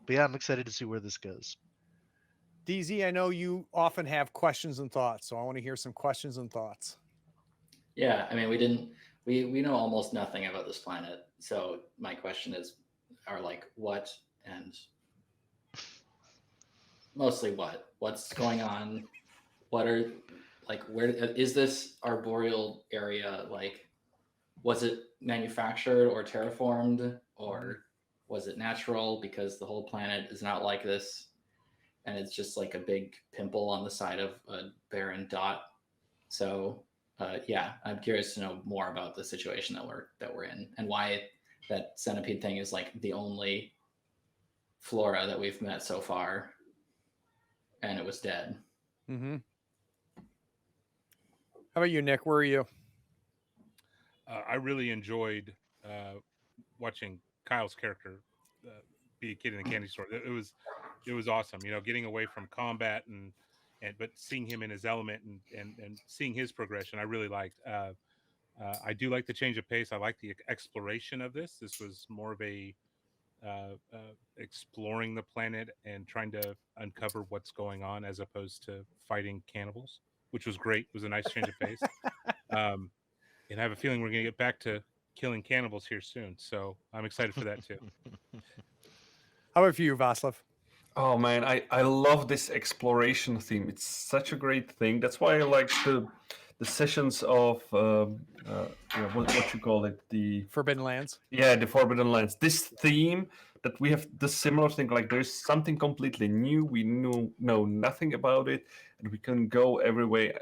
but yeah, I'm excited to see where this goes. DZ, I know you often have questions and thoughts, so I want to hear some questions and thoughts. Yeah, I mean, we know almost nothing about this planet. So my question is, are like what and mostly what's going on? What are like where is this arboreal area like? Was it manufactured or terraformed, or was it natural? Because the whole planet is not like this, and it's just like a big pimple on the side of a barren dot. So yeah, I'm curious to know more about the situation that we're in and why that centipede thing is like the only flora that we've met so far, and it was dead. Mm-hmm. How about you, Nick? Where are you? I really enjoyed watching Kyle's character be a kid in a candy store. It was awesome. You know, getting away from combat and but seeing him in his element and seeing his progression, I really liked. I do like the change of pace. I like the exploration of this. This was more of a exploring the planet and trying to uncover what's going on as opposed to fighting cannibals, which was great. It was a nice change of pace. Um, and I have a feeling we're going to get back to killing cannibals here soon. So I'm excited for that too. How about for you, Vaslav? Oh man, I love this exploration theme. It's such a great thing. That's why I like the sessions of what you call it, the Forbidden Lands. yeah, the Forbidden Lands. This theme that we have the similar thing, like there's something completely new. We know nothing about it, and we can go everywhere,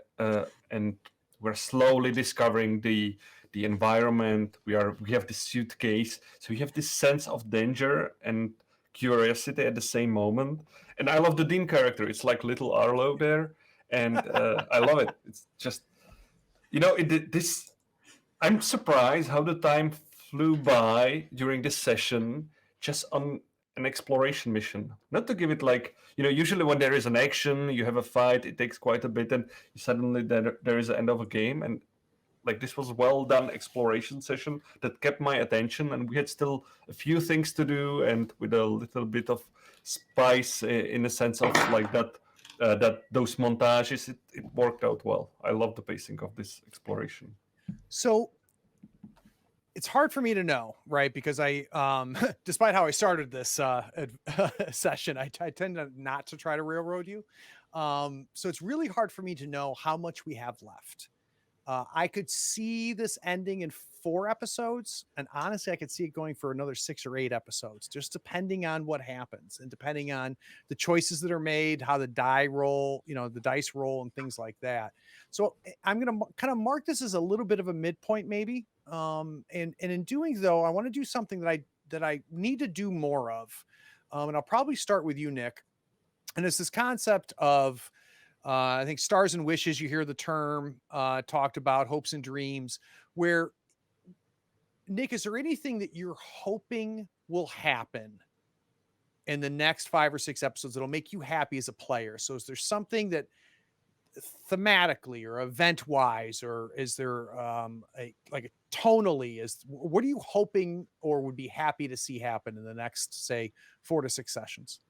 and we're slowly discovering the environment. We have this suitcase, so you have this sense of danger and curiosity at the same moment. And I love the Dean character. It's like little Arlo there, and I love it. It's just this. I'm surprised how the time flew by during this session just on an exploration mission. Not to give it like, usually when there is an action, you have a fight, it takes quite a bit, and suddenly there is an end of a game. And like this was well done exploration session that kept my attention, and we had still a few things to do, and with a little bit of spice in the sense of like that those montages, it worked out well. I love the pacing of this exploration. So it's hard for me to know, right? Because I, despite how I started this session, I tend to not to try to railroad you. So it's really hard for me to know how much we have left. I could see this ending in 4 episodes, and honestly, I could see it going for another 6 or 8 episodes, just depending on what happens and depending on the choices that are made, how the dice roll, and things like that. So I'm going to kind of mark this as a little bit of a midpoint, maybe. And in doing though, I want to do something that I need to do more of. And I'll probably start with you, Nick. And it's this concept of I think stars and wishes, you hear the term talked about, hopes and dreams, where Nick, is there anything that you're hoping will happen in the next 5 or 6 episodes that'll make you happy as a player? So is there something that thematically or event wise, or is there a tonally, what are you hoping or would be happy to see happen in the next, say, 4 to 6 sessions?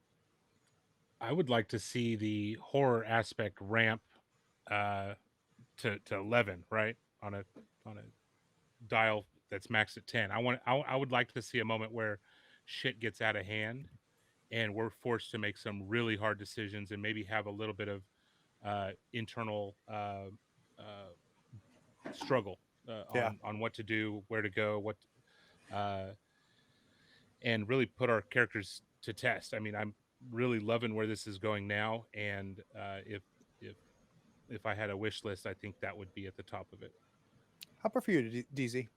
I would like to see the horror aspect ramp to 11, right? On a dial that's maxed at 10. I would like to see a moment where shit gets out of hand and we're forced to make some really hard decisions and maybe have a little bit of internal struggle Yeah. on what to do, where to go, uh, and really put our characters to test. I mean, I'm really loving where this is going now, and if if I had a wish list, I think that would be at the top of it. How about for you, DZ?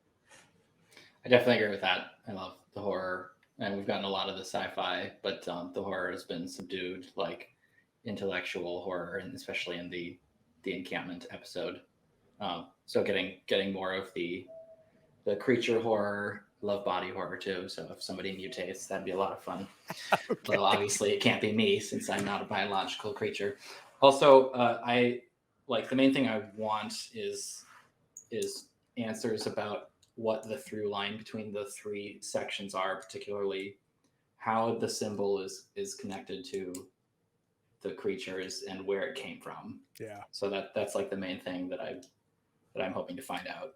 I definitely agree with that. I love the horror, and we've gotten a lot of the sci-fi, but the horror has been subdued, like intellectual horror, and especially in the encampment episode. So getting more of the creature horror. I love body horror too. So if somebody mutates, that'd be a lot of fun. Okay. Well, obviously it can't be me since I'm not a biological creature. Also, I like the main thing I want is answers about what the through line between the three sections are, particularly how the symbol is connected to the creatures and where it came from. Yeah. So that's like the main thing that I'm hoping to find out.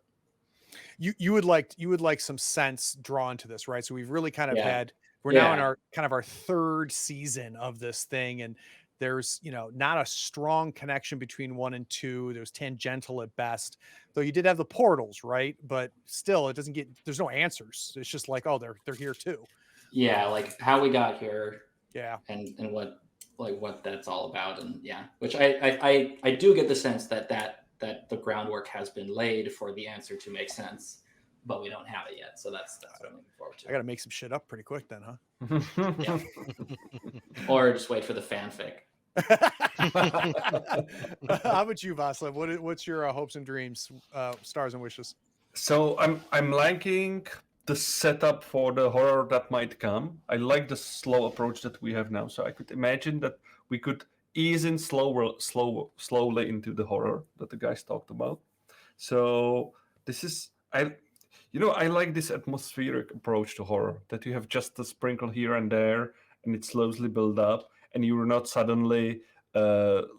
You would like some sense drawn to this, right? So we've really kind of Yeah. had we're now in Yeah. our kind of our third season of this thing, and there's not a strong connection between 1 and 2. There's tangential at best, though you did have the portals, right? But still, it doesn't get there's no answers. It's just like, oh, they're here too. Yeah, like how we got here Yeah. and what that's all about, and yeah, which I do get the sense that the groundwork has been laid for the answer to make sense, but we don't have it yet. So that's what I'm looking forward I to. got to make some shit up pretty quick then, huh? Yeah. Or just wait for the fanfic. How about you, Vaslav? What's your hopes and dreams, stars and wishes? So I'm liking the setup for the horror that might come. I like the slow approach that we have now. So I could imagine that we could ease in slowly into the horror that the guys talked about. So this is I like this atmospheric approach to horror, that you have just a sprinkle here and there, and it slowly build up, and you're not suddenly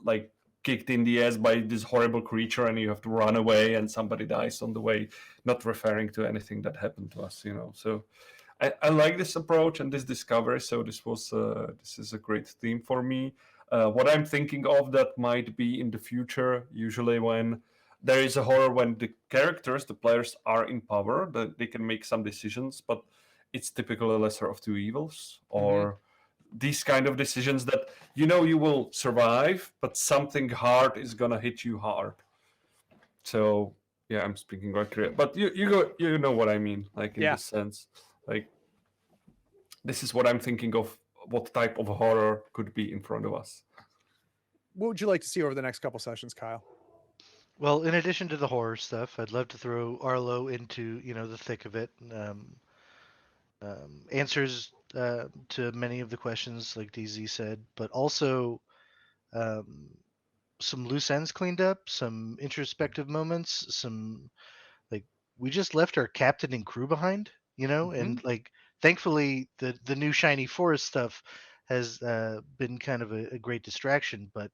like kicked in the ass by this horrible creature, and you have to run away, and somebody dies on the way. Not referring to anything that happened to us, So I like this approach and this discovery. So this is a great theme for me. What I'm thinking of that might be in the future, usually when there is a horror, when the characters, the players, are in power, that they can make some decisions, but it's typically a lesser of two evils, or these kind of decisions that you will survive, but something hard is gonna hit you hard. So yeah, I'm speaking quite clear, but you know what I mean, like in Yeah. this sense, like this is what I'm thinking of. What type of horror could be in front of us? What would you like to see over the next couple sessions, Kyle? Well, in addition to the horror stuff, I'd love to throw Arlo into the thick of it. Answers to many of the questions, like DZ said, but also um, some loose ends cleaned up, some introspective moments, some like we just left our captain and crew behind, and like thankfully the new shiny forest stuff has been kind of a great distraction, but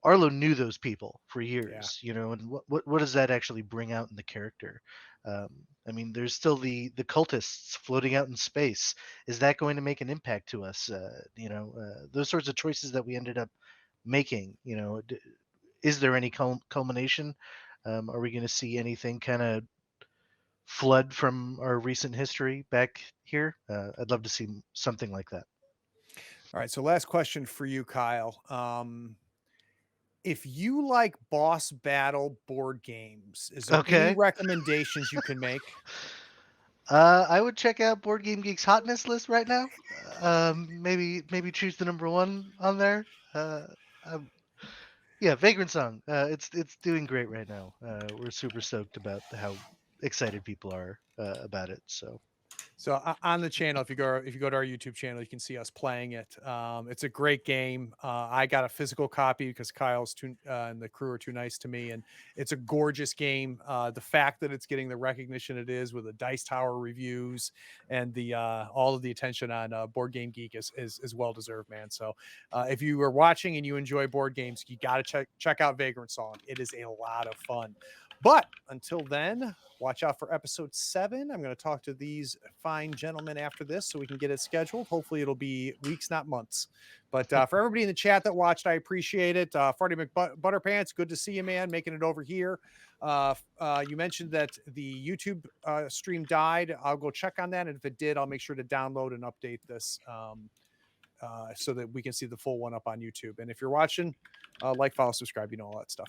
Arlo knew those people for years, and what does that actually bring out in the character? I mean, there's still the cultists floating out in space. Is that going to make an impact to us? Those sorts of choices that we ended up making. Is there any culmination? Are we going to see anything kind of flood from our recent history back here? I'd love to see something like that. All right. So last question for you, Kyle. If you like boss battle board games, is there any Okay. recommendations you can make? I would check out Board Game Geek's hotness list right now. Maybe choose the number one on there. Yeah, Vagrant Song. It's doing great right now. We're super stoked about how excited people are about it. So On the channel, if you go to our YouTube channel, you can see us playing it. It's a great game. I got a physical copy because Kyle's and the crew are too nice to me, and it's a gorgeous game. The fact that it's getting the recognition it is with the Dice Tower reviews and the all of the attention on Board Game Geek is well deserved, man. So if you are watching and you enjoy board games, you got to check out Vagrant Song. It is a lot of fun. But until then, watch out for episode 7. I'm going to talk to these fine gentlemen after this so we can get it scheduled. Hopefully it'll be weeks, not months. But for everybody in the chat that watched, I appreciate it. Farty McButterpants, good to see you, man, making it over here. You mentioned that the YouTube stream died. I'll go check on that. And if it did, I'll make sure to download and update this so that we can see the full one up on YouTube. And if you're watching, like, follow, subscribe, all that stuff.